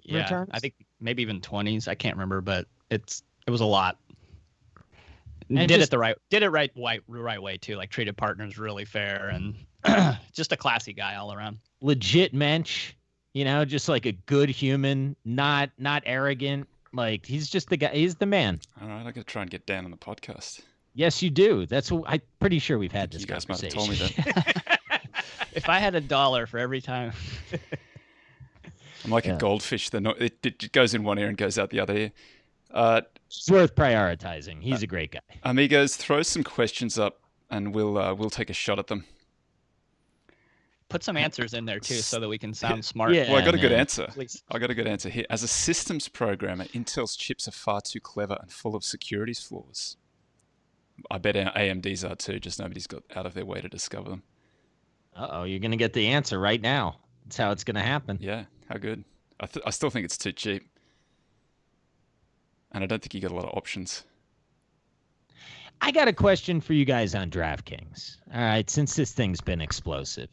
Yeah, returns? I think maybe even 20s. I can't remember, but it was a lot. And did it the right way too. Like treated partners really fair and just a classy guy all around. Legit mensch, just like a good human, not arrogant. Like he's just the guy. He's the man. All right, I got to try and get Dan on the podcast. Yes, you do. That's what I'm pretty sure we've had this you guys conversation. Might have told me that. If I had $1 for every time. I'm like a goldfish. It goes in one ear and goes out the other ear. It's worth prioritizing. He's a great guy. Amigos, throw some questions up and we'll take a shot at them. Put some answers in there too, so that we can sound smart. Yeah, well, I got a good answer. Please. I got a good answer here. As a systems programmer, Intel's chips are far too clever and full of securities flaws. I bet AMD's are too. Just nobody's got out of their way to discover them. You're gonna get the answer right now. That's how it's gonna happen. Yeah, how good. I still think it's too cheap, and I don't think you got a lot of options. I got a question for you guys on DraftKings. All right, since this thing's been explosive,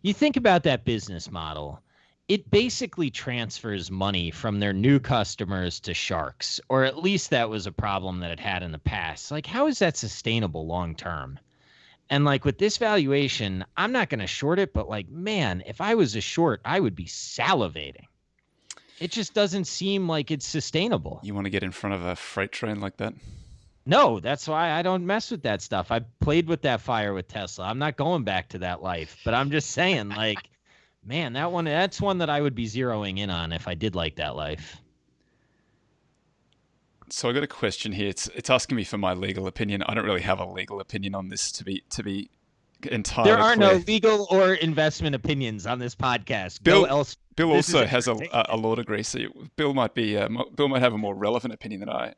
you think about that business model. It basically transfers money from their new customers to sharks, or at least that was a problem that it had in the past. Like, how is that sustainable long term? And like with this valuation, I'm not going to short it, but like, man, if I was a short, I would be salivating. It just doesn't seem like it's sustainable. You want to get in front of a freight train like that? No, that's why I don't mess with that stuff. I played with that fire with Tesla. I'm not going back to that life, but I'm just saying, like, man, that's one that I would be zeroing in on if I did like that life. So I got a question here. It's asking me for my legal opinion. I don't really have a legal opinion on this to be entirely There are clear. no legal or investment opinions on this podcast. Bill This also is has a law degree, so Bill might have a more relevant opinion than I.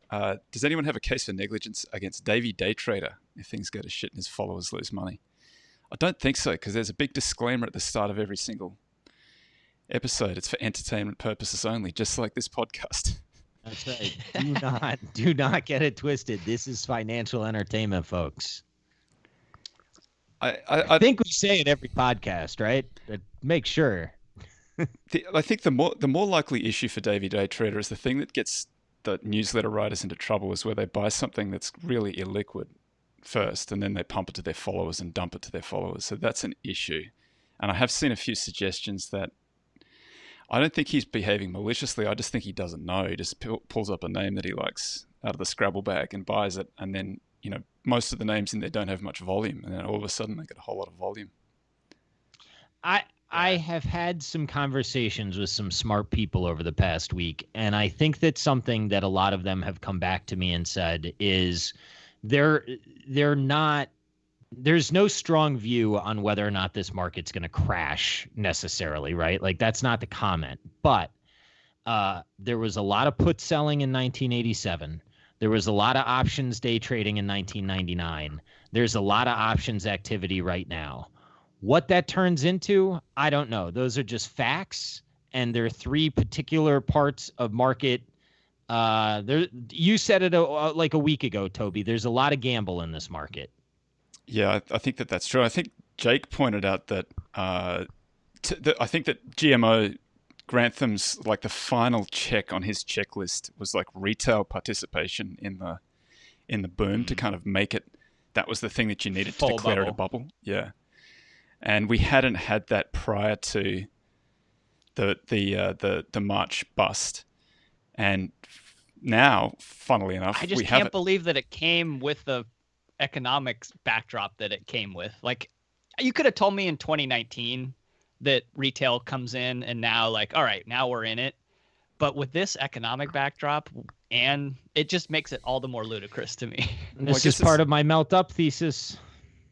Does anyone have a case for negligence against Davey Day Trader if things go to shit and his followers lose money? I don't think so, because there's a big disclaimer at the start of every single episode. It's for entertainment purposes only, just like this podcast. That's right. Do not get it twisted. This is financial entertainment, folks. I think we say it every podcast, right? But make sure. I think the more likely issue for Davey Day Trader is the thing that gets the newsletter writers into trouble is where they buy something that's really illiquid first, and then they pump it to their followers and dump it to their followers. So that's an issue. And I have seen a few suggestions that I don't think he's behaving maliciously. I just think he doesn't know. He just pulls up a name that he likes out of the Scrabble bag and buys it. And then, most of the names in there don't have much volume. And then all of a sudden they get a whole lot of volume. I have had some conversations with some smart people over the past week. And I think that something that a lot of them have come back to me and said is they're not, there's no strong view on whether or not this market's going to crash necessarily, right? Like that's not the comment, but there was a lot of put selling in 1987. There was a lot of options day trading in 1999. There's a lot of options activity right now. What that turns into, I don't know. Those are just facts, and there are three particular parts of market. You said it like a week ago, Toby. There's a lot of gamble in this market. Yeah, I think that's true. I think Jake pointed out that I think that GMO Grantham's like the final check on his checklist was like retail participation in the boom to kind of make it. That was the thing that you needed to declare it a bubble. Yeah, and we hadn't had that prior to the March bust, and now, funnily enough, I just can't believe that it came with the economics backdrop that it came with. Like, you could have told me in 2019 that retail comes in and now like, all right, now we're in it. But with this economic backdrop, and it just makes it all the more ludicrous to me. This is part of my melt up thesis.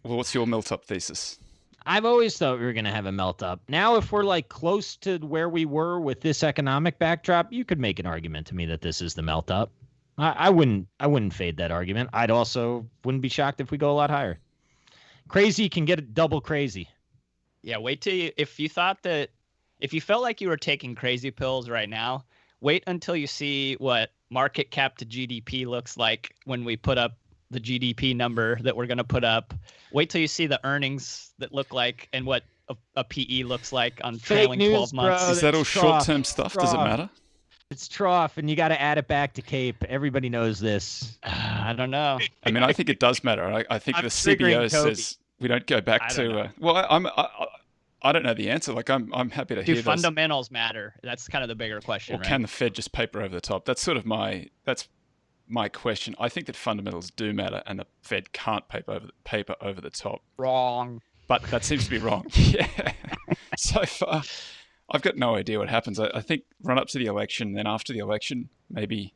Well, what's your melt up thesis? I've always thought we were going to have a melt up. Now, if we're like close to where we were with this economic backdrop, you could make an argument to me that this is the melt up. I wouldn't fade that argument. I'd also wouldn't be shocked if we go a lot higher. Crazy can get double crazy. Yeah, wait till if you felt like you were taking crazy pills right now, wait until you see what market cap to GDP looks like when we put up the GDP number that we're going to put up. Wait till you see the earnings that look like and what a PE looks like on trailing 12 months. Is that all short-term stuff? Does it matter? It's trough, and you got to add it back to Cape. Everybody knows this. I don't know. I mean, I think it does matter. I think the CBO says we don't go back to. I don't know the answer. Like, I'm happy to hear. Do fundamentals matter? That's kind of the bigger question. Or can the Fed just paper over the top? That's sort of my question. I think that fundamentals do matter, and the Fed can't paper over the top. Wrong. But that seems to be wrong. Yeah. So far, I've got no idea what happens. I think run up to the election, then after the election, maybe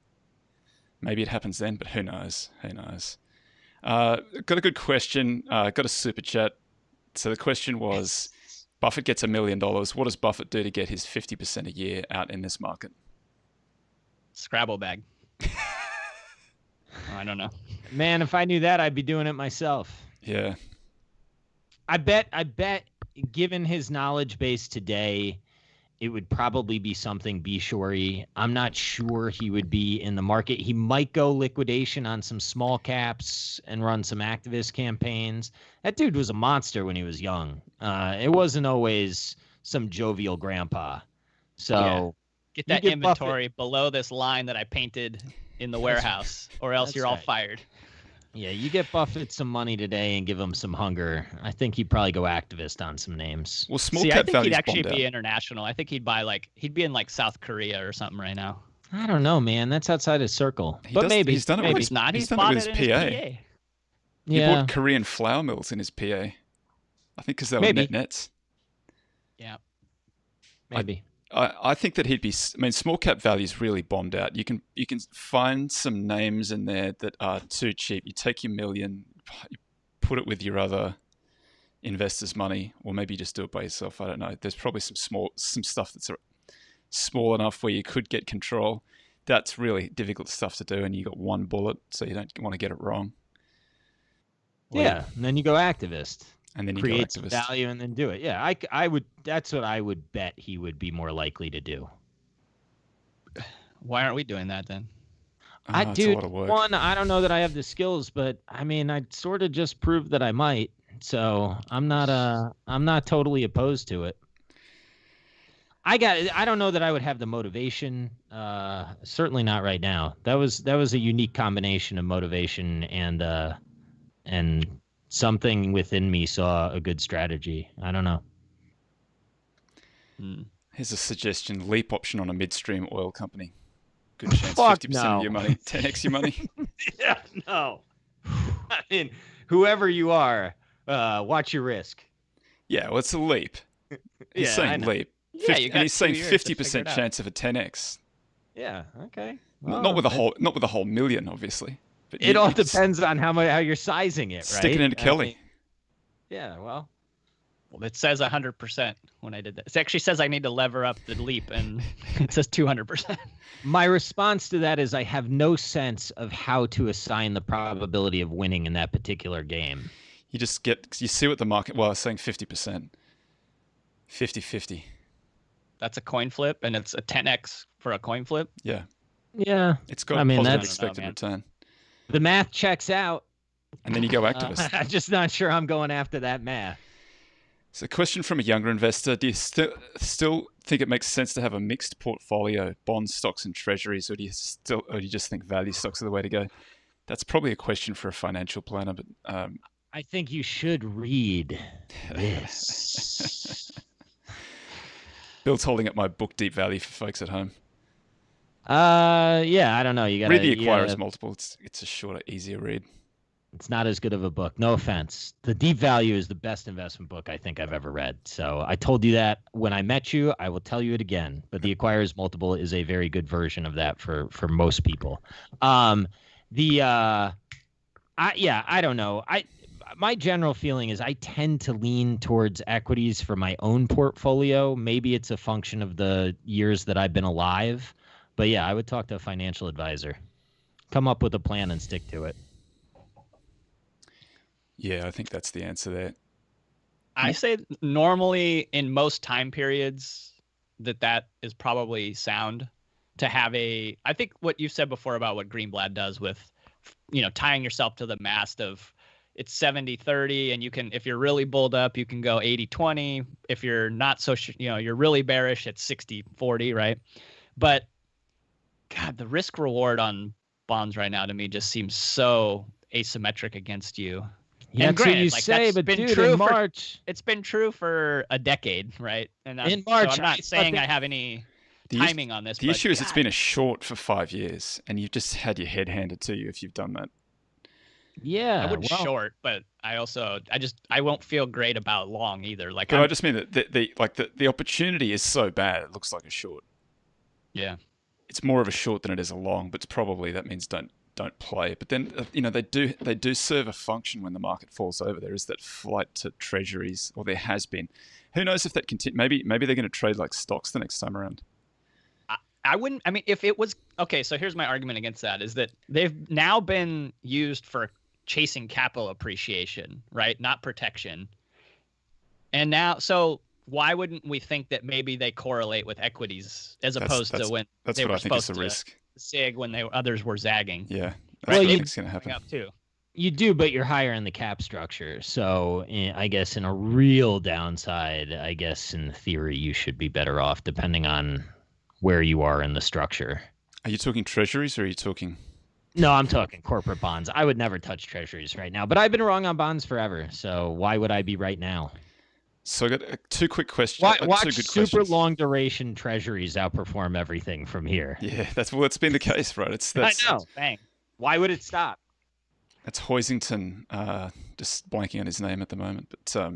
it happens then, but who knows? Who knows? Got a good question. Got a super chat. So the question was, Buffett gets $1 million. What does Buffett do to get his 50% a year out in this market? Scrabble bag. I don't know. Man, if I knew that, I'd be doing it myself. Yeah. I bet given his knowledge base today, it would probably be something B-shorey. I'm not sure he would be in the market. He might go liquidation on some small caps and run some activist campaigns. That dude was a monster when he was young. It wasn't always some jovial grandpa. So yeah. Get that inventory below this line that I painted in the warehouse, or else you're all fired. Yeah, you get Buffett some money today and give him some hunger. I think he'd probably go activist on some names. Well, small See, I cap think he'd values actually bombed be out. international. I think he'd be in like South Korea or something right now. I don't know, man. That's outside his circle. But maybe. He's done it No, with it's his, not. he's He's done it bought with his it in PA. his PA. He Yeah, bought Korean flour mills in his PA. I think because they were Maybe. nets. Yeah. maybe. I think that he'd be. I mean, small cap values really bombed out. You can find some names in there that are too cheap. You take your million, you put it with your other investors' money, or maybe you just do it by yourself. I don't know. There's probably some stuff that's small enough where you could get control. That's really difficult stuff to do, and you got one bullet, so you don't want to get it wrong. Yeah, and then you go activist. And then you Create go some activist. value and then do it. Yeah, I would. That's what I would bet he would be more likely to do. Why aren't we doing that then? It's a lot of work. One, I don't know that I have the skills, but I mean, I sort of just proved that I might. So I'm not totally opposed to it. I don't know that I would have the motivation. Certainly not right now. That was a unique combination of motivation and something within me saw a good strategy. I don't know. Here's a suggestion: leap option on a midstream oil company. Good chance, Fuck 50% no. of your money, 10x your money. Yeah, no. I mean, whoever you are, watch your risk. Yeah, well, it's a leap. He's Yeah, I saying know. leap. Yeah, you And got he's 2 saying years to figure 50% it out. chance of a 10x. Yeah. Okay. Not with a whole million, obviously. But It all depends on how you're sizing it, right? Sticking into Kelly. mean, yeah. Well. Well, it says 100% when I did that. It actually says I need to lever up the leap, and it says 200%. My response to that is I have no sense of how to assign the probability of winning in that particular game. You see what the market, well, I was saying 50%. 50-50. That's a coin flip, and it's a 10x for a coin flip. Yeah. Yeah. It's got I mean, a positive that's- expected man. return. The math checks out. And then you go activist. I'm just not sure I'm going after that math. So, a question from a younger investor: do you still think it makes sense to have a mixed portfolio, bonds, stocks, and treasuries, or do you just think value stocks are the way to go? That's probably a question for a financial planner, but I think you should read this. Bill's holding up my book, Deep Value, for folks at home. Yeah, I don't know. You got Read the Acquirer's Multiple. It's a shorter, easier read. It's not as good of a book. No offense. The Deep Value is the best investment book I think I've ever read. So I told you that when I met you. I will tell you it again. But The Acquirer's Multiple is a very good version of that for most people. I don't know. My general feeling is I tend to lean towards equities for my own portfolio. Maybe it's a function of the years that I've been alive. But yeah, I would talk to a financial advisor. Come up with a plan and stick to it. Yeah, I think that's the answer there. I say normally in most time periods that is probably sound to have I think what you said before about what Greenblatt does with, tying yourself to the mast of it's 70-30, and you can, if you're really bulled up, you can go 80-20. If you're not so, you're really bearish, it's 60-40, right? But God, the risk reward on bonds right now to me just seems so asymmetric against you. Yeah, And that's what granted, you like, say, that's but been dude, true in for- March, It's been true for a decade, right? And In March, so I'm I not saying thought I have any The is- timing on this. The but issue is it's God, been a short for 5 years, and you've just had your head handed to you if you've done that. yeah. I wouldn't well, short, but I won't feel great about long either. Like, But I just mean that the opportunity is so bad it looks like a short. yeah, It's more of a short than it is a long, but it's probably that means don't play. But then they do serve a function when the market falls over. There is that flight to treasuries, or there has been. Who knows if that continues? Maybe they're going to trade like stocks the next time around. I wouldn't. I mean, if it was okay, so here's my argument against that: is that they've now been used for chasing capital appreciation, right? Not protection. And now, so why wouldn't we think that maybe they correlate with equities as opposed to when That's they what were I think is supposed the to risk. zig when others were zagging? Yeah, that's Well, what I you- think is going to happen. Up too. You do, but you're higher in the cap structure. So I guess in a real downside, I guess in theory, you should be better off depending on where you are in the structure. Are you talking treasuries or are you talking No, I'm talking corporate bonds. I would never touch treasuries right now, but I've been wrong on bonds forever. So why would I be right now? So I got two quick questions. Watch two good super questions. long duration treasuries outperform everything from here. Yeah, it's been the case, right? That's I know. Bang. Why would it stop? That's Hoisington. Just blanking on his name at the moment, but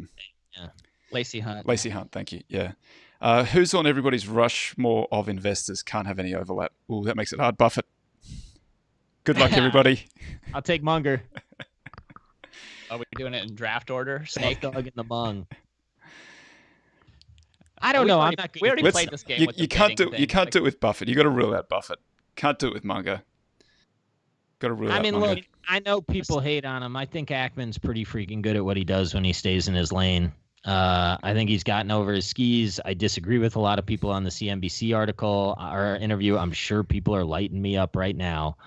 Lacey Hunt. Lacey Hunt, thank you. Yeah. Who's on everybody's Rushmore of investors? Can't have any overlap. Ooh, that makes it hard. Buffett. Good luck, everybody. I'll take Munger. Are we doing it in draft order? Snake dog in the mung. I don't know. We already played this game. You can't do it with Buffett. You got to rule out Buffett. Can't do it with Munger. Got to rule out Munger. Look, I know people hate on him. I think Ackman's pretty freaking good at what he does when he stays in his lane. I think he's gotten over his skis. I disagree with a lot of people on the CNBC article or interview. I'm sure people are lighting me up right now,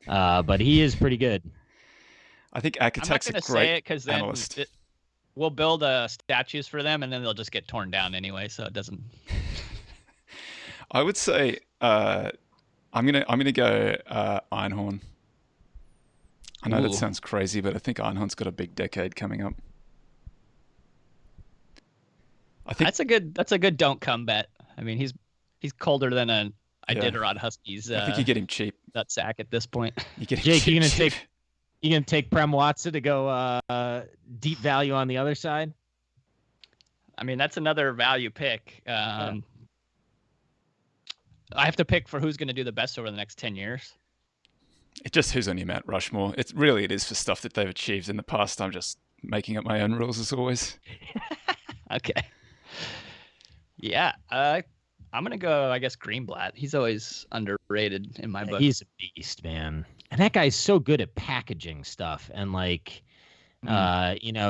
but he is pretty good. I think Akatak's a great analyst. We'll build statues for them, and then they'll just get torn down anyway. So it doesn't. I would say I'm gonna go Einhorn. I know that sounds crazy, but I think Einhorn's got a big decade coming up. I think that's a good don't come bet. I mean, he's colder than a Iditarod Huskies. I think you get him cheap. That sack at this point. You get him Jake, cheap. you gonna take Prem Watson to go deep value on the other side? I mean, that's another value pick. I have to pick for who's going to do the best over the next 10 years. It's just who's on your Mount Rushmore. It is for stuff that they've achieved in the past. I'm just making up my own rules as always. Okay. Yeah, I'm gonna go. I guess Greenblatt. He's always underrated in my book. He's a beast, man. And that guy's so good at packaging stuff and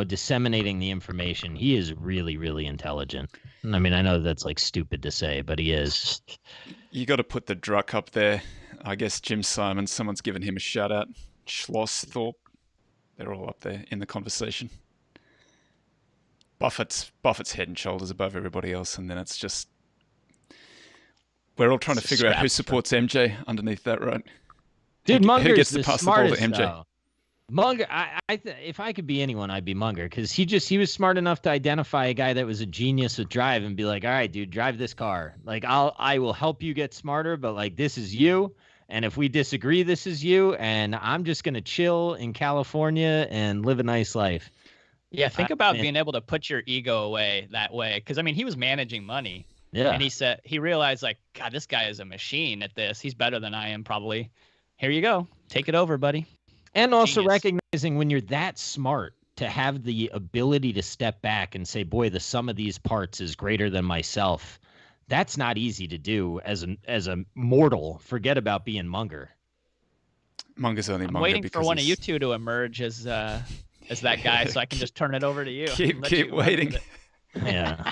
disseminating the information. He is really, really intelligent. I mean, I know that's like stupid to say, but he is. You got to put the Druck up there. I guess Jim Simon, someone's given him a shout out. Schloss, Thorpe, they're all up there in the conversation. Buffett's head and shoulders above everybody else, and then it's just we're all trying to figure out who supports MJ underneath that, right? Dude, Munger's who gets to the pass the ball to smartest, MJ? though. Munger, if I could be anyone, I'd be Munger, because he was smart enough to identify a guy that was a genius with drive and be like, all right, dude, drive this car. Like I will help you get smarter, but like this is you, and if we disagree, this is you, and I'm just gonna chill in California and live a nice life. Yeah, think about being able to put your ego away that way, because I mean he was managing money. Yeah, and he realized like, God, this guy is a machine at this. He's better than I am probably. Here you go, take it over, buddy. And also recognizing when you're that smart to have the ability to step back and say, boy, the sum of these parts is greater than myself. That's not easy to do as a mortal. Forget about being Munger. Munger's only Munger. I'm waiting for one of you two to emerge as that guy so I can just turn it over to you. Keep waiting. Yeah.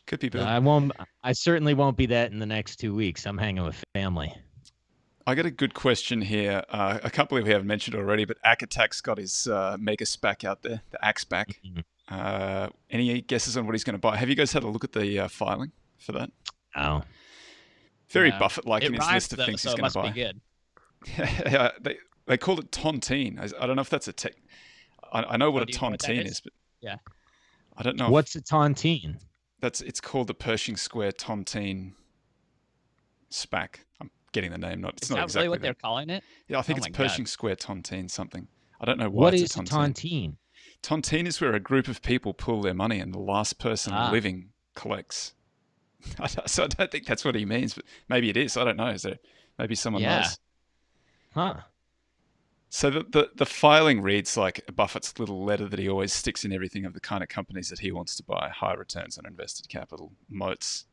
Could be Bill. I certainly won't be that in the next 2 weeks. I'm hanging with family. I got a good question here. I can't believe we haven't mentioned it already, but Akatak's got his mega SPAC out there, the Axe SPAC. Mm-hmm. Any guesses on what he's going to buy? Have you guys had a look at the filing for that? Oh. Very Buffett-like in his list of though, things so he's going to buy. It must be good. They call it tontine. I don't know if that's a tech. I know what a tontine is, but yeah, I don't know. What's a tontine? It's called the Pershing Square Tontine SPAC. I'm getting the name. It's not exactly really what they're calling it. Yeah, I think it's Pershing Square Tontine something. I don't know why. What it's is a tontine? Tontine is where a group of people pool their money and the last person living collects. So I don't think that's what he means, but maybe it is. I don't know. Is there maybe someone knows? Huh. So the filing reads like Buffett's little letter that he always sticks in everything of the kind of companies that he wants to buy: high returns on invested capital, moats,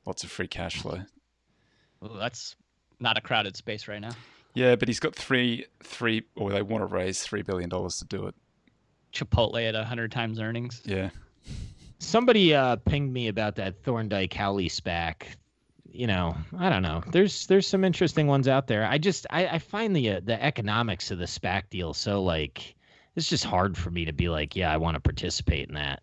lots of free cash flow. Well, that's not a crowded space right now. Yeah, but he's got they want to raise $3 billion to do it. Chipotle at 100 times earnings. Yeah. Somebody pinged me about that Thorndike Howley SPAC. You know, I don't know. There's some interesting ones out there. I find the economics of the SPAC deal so like it's just hard for me to be like, yeah, I want to participate in that.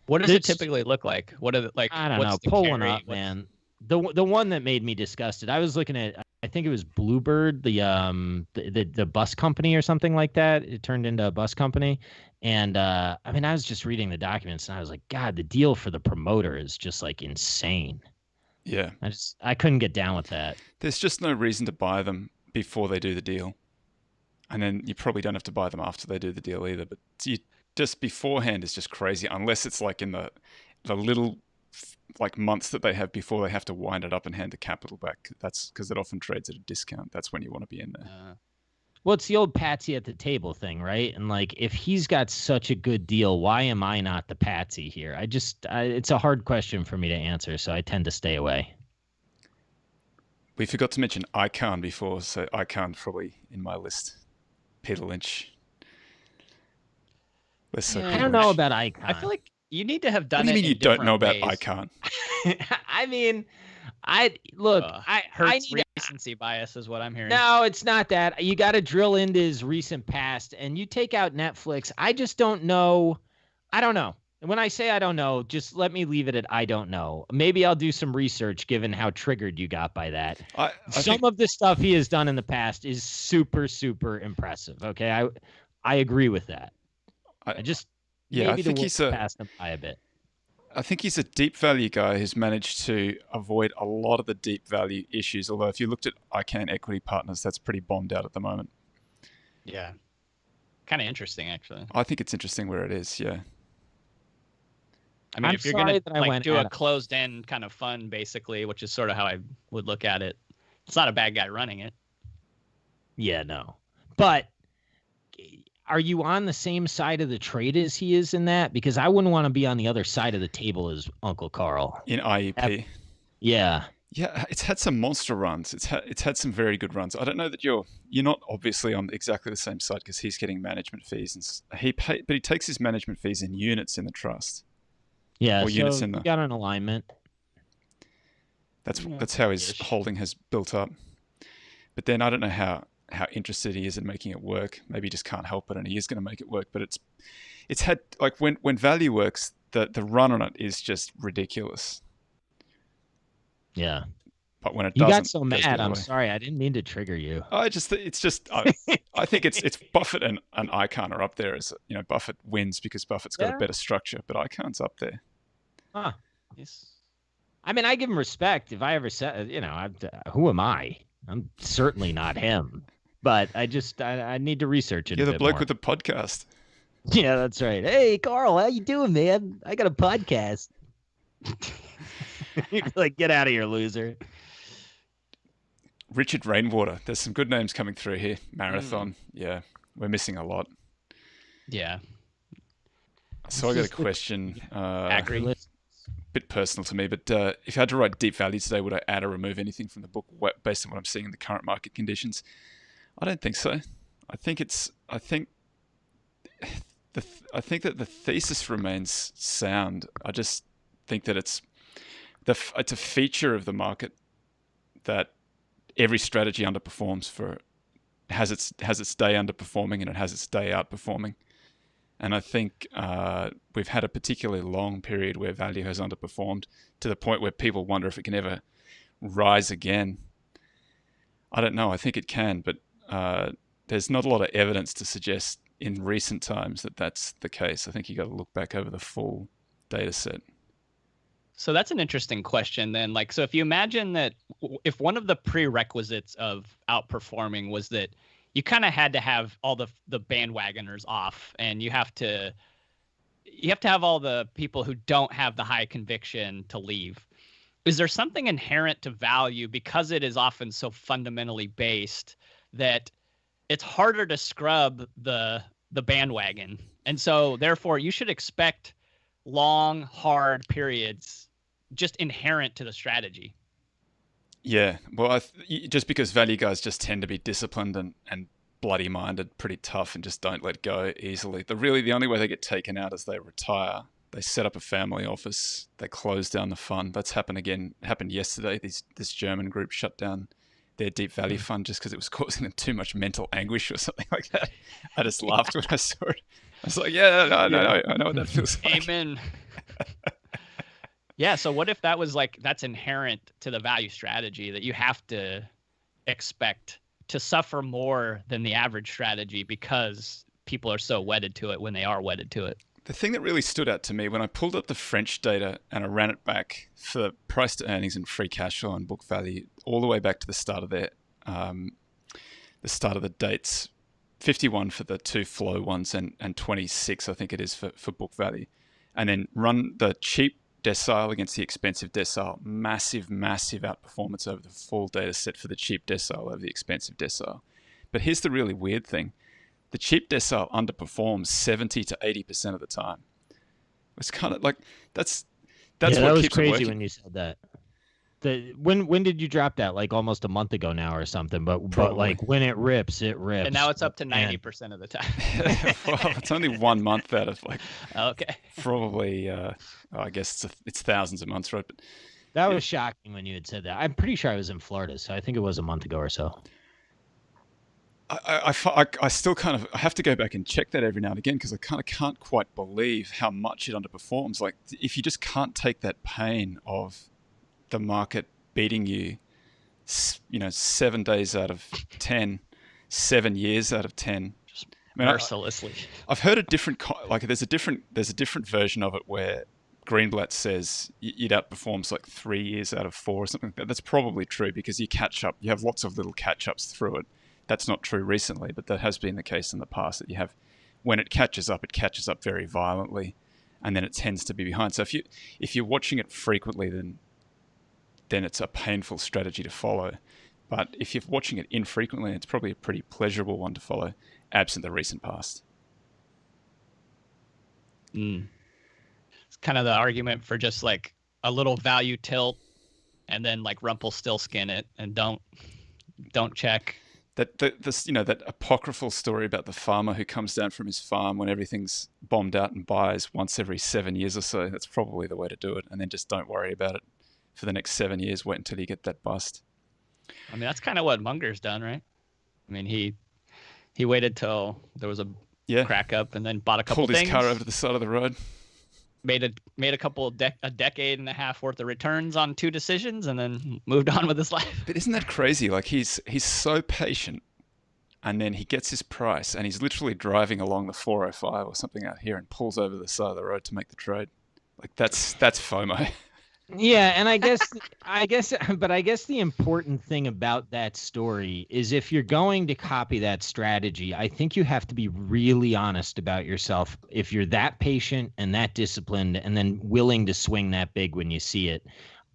What does it typically look like? What are like? I don't know. Pull one up, man. The one that made me disgusted. I was looking at I think it was Bluebird, the bus company or something like that. It turned into a bus company. And I mean, I was just reading the documents and I was like, God, the deal for the promoter is just like insane. Yeah. I couldn't get down with that. There's just no reason to buy them before they do the deal. And then you probably don't have to buy them after they do the deal either. But you just beforehand is just crazy, unless it's like in the little like months that they have before they have to wind it up and hand the capital back. That's because it often trades at a discount. That's when you want to be in there. Well, it's the old patsy at the table thing, right? And like, if he's got such a good deal, why am I not the patsy here? It's a hard question for me to answer, so I tend to stay away. We forgot to mention Icahn before, so Icahn probably in my list. Peter Lynch. I don't know about Icahn. I feel like you need to have done it. What do you mean you don't know about ways. Icahn? I mean, I need recency bias is what I'm hearing. No, it's not that. You got to drill into his recent past, and you take out Netflix. I just don't know. I don't know. When I say I don't know, just let me leave it at I don't know. Maybe I'll do some research given how triggered you got by that. Some of the stuff he has done in the past is super, super impressive. Okay, I agree with that. I think he's passed him by a bit. I think he's a deep value guy who's managed to avoid a lot of the deep value issues. Although if you looked at Icahn Equity Partners, that's pretty bombed out at the moment. Yeah, kind of interesting actually. I think it's interesting where it is. Yeah. I mean, if you're going to like do a closed-end kind of fund, basically, which is sort of how I would look at it, it's not a bad guy running it. Yeah, no. But are you on the same side of the trade as he is in that? Because I wouldn't want to be on the other side of the table as Uncle Carl. In IEP? Yeah. Yeah, it's had some monster runs. It's had some very good runs. I don't know that you're not obviously on exactly the same side because he's getting management fees, but he takes his management fees in units in the trust. Yeah, so you got an alignment. That's how his holding has built up. But then I don't know how interested he is in making it work. Maybe he just can't help it, and he is going to make it work. But it's had like when value works, the run on it is just ridiculous. Yeah. But when it doesn't, you got so mad. I'm sorry, I didn't mean to trigger you. I think it's Buffett and Icahn are up there as Buffett wins because Buffett's got a better structure, but Icahn's up there. Huh. Yes. I mean, I give him respect. If I ever said, who am I? I'm certainly not him. But I need to research it. You're a the bit bloke more. with the podcast. Yeah, that's right. Hey, Carl, how you doing, man? I got a podcast. You'd be like, get out of here, loser. Richard Rainwater. There's some good names coming through here. Marathon. Yeah, we're missing a lot. Yeah. So I got a question. Agree. Bit personal to me, but if I had to write deep value today, would I add or remove anything from the book based on what I'm seeing in the current market conditions? I don't think so. I think that the thesis remains sound. I just think that it's a feature of the market that every strategy underperforms has its day underperforming and it has its day outperforming. And I think we've had a particularly long period where value has underperformed to the point where people wonder if it can ever rise again. I don't know. I think it can, but there's not a lot of evidence to suggest in recent times that that's the case. I think you got to look back over the full data set. So that's an interesting question then. So if you imagine that if one of the prerequisites of outperforming was that you kind of had to have all the bandwagoners off, and you have to have all the people who don't have the high conviction to leave. Is there something inherent to value because it is often so fundamentally based that it's harder to scrub the bandwagon? And so therefore you should expect long, hard periods just inherent to the strategy. Yeah, well, just because value guys just tend to be disciplined and bloody-minded, pretty tough, and just don't let go easily. The only way they get taken out is they retire. They set up a family office. They close down the fund. That's happened yesterday. This German group shut down their deep value fund just because it was causing them too much mental anguish or something like that. I just laughed when I saw it. I was like, no, I know what that feels like. Amen. Yeah, so what if that was that's inherent to the value strategy that you have to expect to suffer more than the average strategy because people are so wedded to it when they are wedded to it. The thing that really stood out to me when I pulled up the French data and I ran it back for price to earnings and free cash flow and book value, all the way back to the start of the dates, 51 for the two flow ones and 26, I think it is, for book value. And then run the cheap decile against the expensive decile. Massive outperformance over the full data set for the cheap decile over the expensive decile. But here's the really weird thing. The cheap decile underperforms 70 to 80% of the time. It's kind of like that's what that was keeps crazy it working. when you said that. When did you drop that? Like almost a month ago now or something. But like when it rips, it rips. And now it's up to 90% of the time. Well, it's only 1 month out of like okay. Probably I guess it's thousands of months, right? But that was shocking when you had said that. I'm pretty sure I was in Florida, so I think it was a month ago or so. I still I have to go back and check that every now and again because I kind of can't quite believe how much it underperforms. Like if you just can't take that pain of the market beating you, 7 days out of 10, 7 years out of 10, just mercilessly. I've heard a different there's a different version of it where Greenblatt says it outperforms like 3 years out of 4 or something like that. That's probably true because you catch up. You have lots of little catch ups through it. That's not true recently, but that has been the case in the past that you have, when it catches up very violently, and then it tends to be behind. So if you're watching it frequently, then it's a painful strategy to follow. But if you're watching it infrequently, it's probably a pretty pleasurable one to follow, absent the recent past. It's kind of the argument for just like a little value tilt, and then like Rumpelstiltskin it, and don't check. That apocryphal story about the farmer who comes down from his farm when everything's bombed out and buys once every 7 years or so. That's probably the way to do it. And then just don't worry about it for the next 7 years. Wait until you get that bust. I mean, that's kind of what Munger's done, right? I mean, he waited till there was a crack up and then bought a couple things. Pulled his car over to the side of the road. Made a couple a decade and a half worth of returns on 2 decisions and then moved on with his life. But isn't that crazy? Like he's so patient, and then he gets his price, and he's literally driving along the 405 or something out here and pulls over the side of the road to make the trade. Like that's FOMO. Yeah, and I guess the important thing about that story is if you're going to copy that strategy, I think you have to be really honest about yourself. If you're that patient and that disciplined and then willing to swing that big when you see it.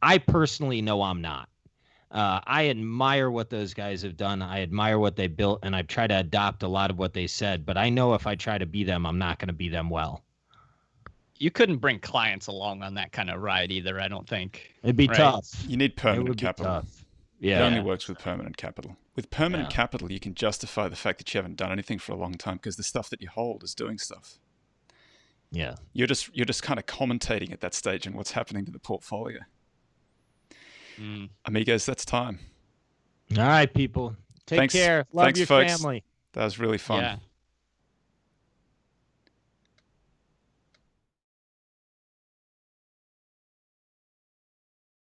I personally know I'm not. I admire what those guys have done. I admire what they built, and I've tried to adopt a lot of what they said, but I know if I try to be them, I'm not going to be them well. You couldn't bring clients along on that kind of ride either, I don't think. It'd be tough. You need permanent capital. Yeah. It only works with permanent capital. With permanent capital, you can justify the fact that you haven't done anything for a long time because the stuff that you hold is doing stuff. Yeah. You're just kind of commentating at that stage on what's happening to the portfolio. Amigos, that's time. All right, people. Take care. Love your folks. family. That was really fun. Yeah.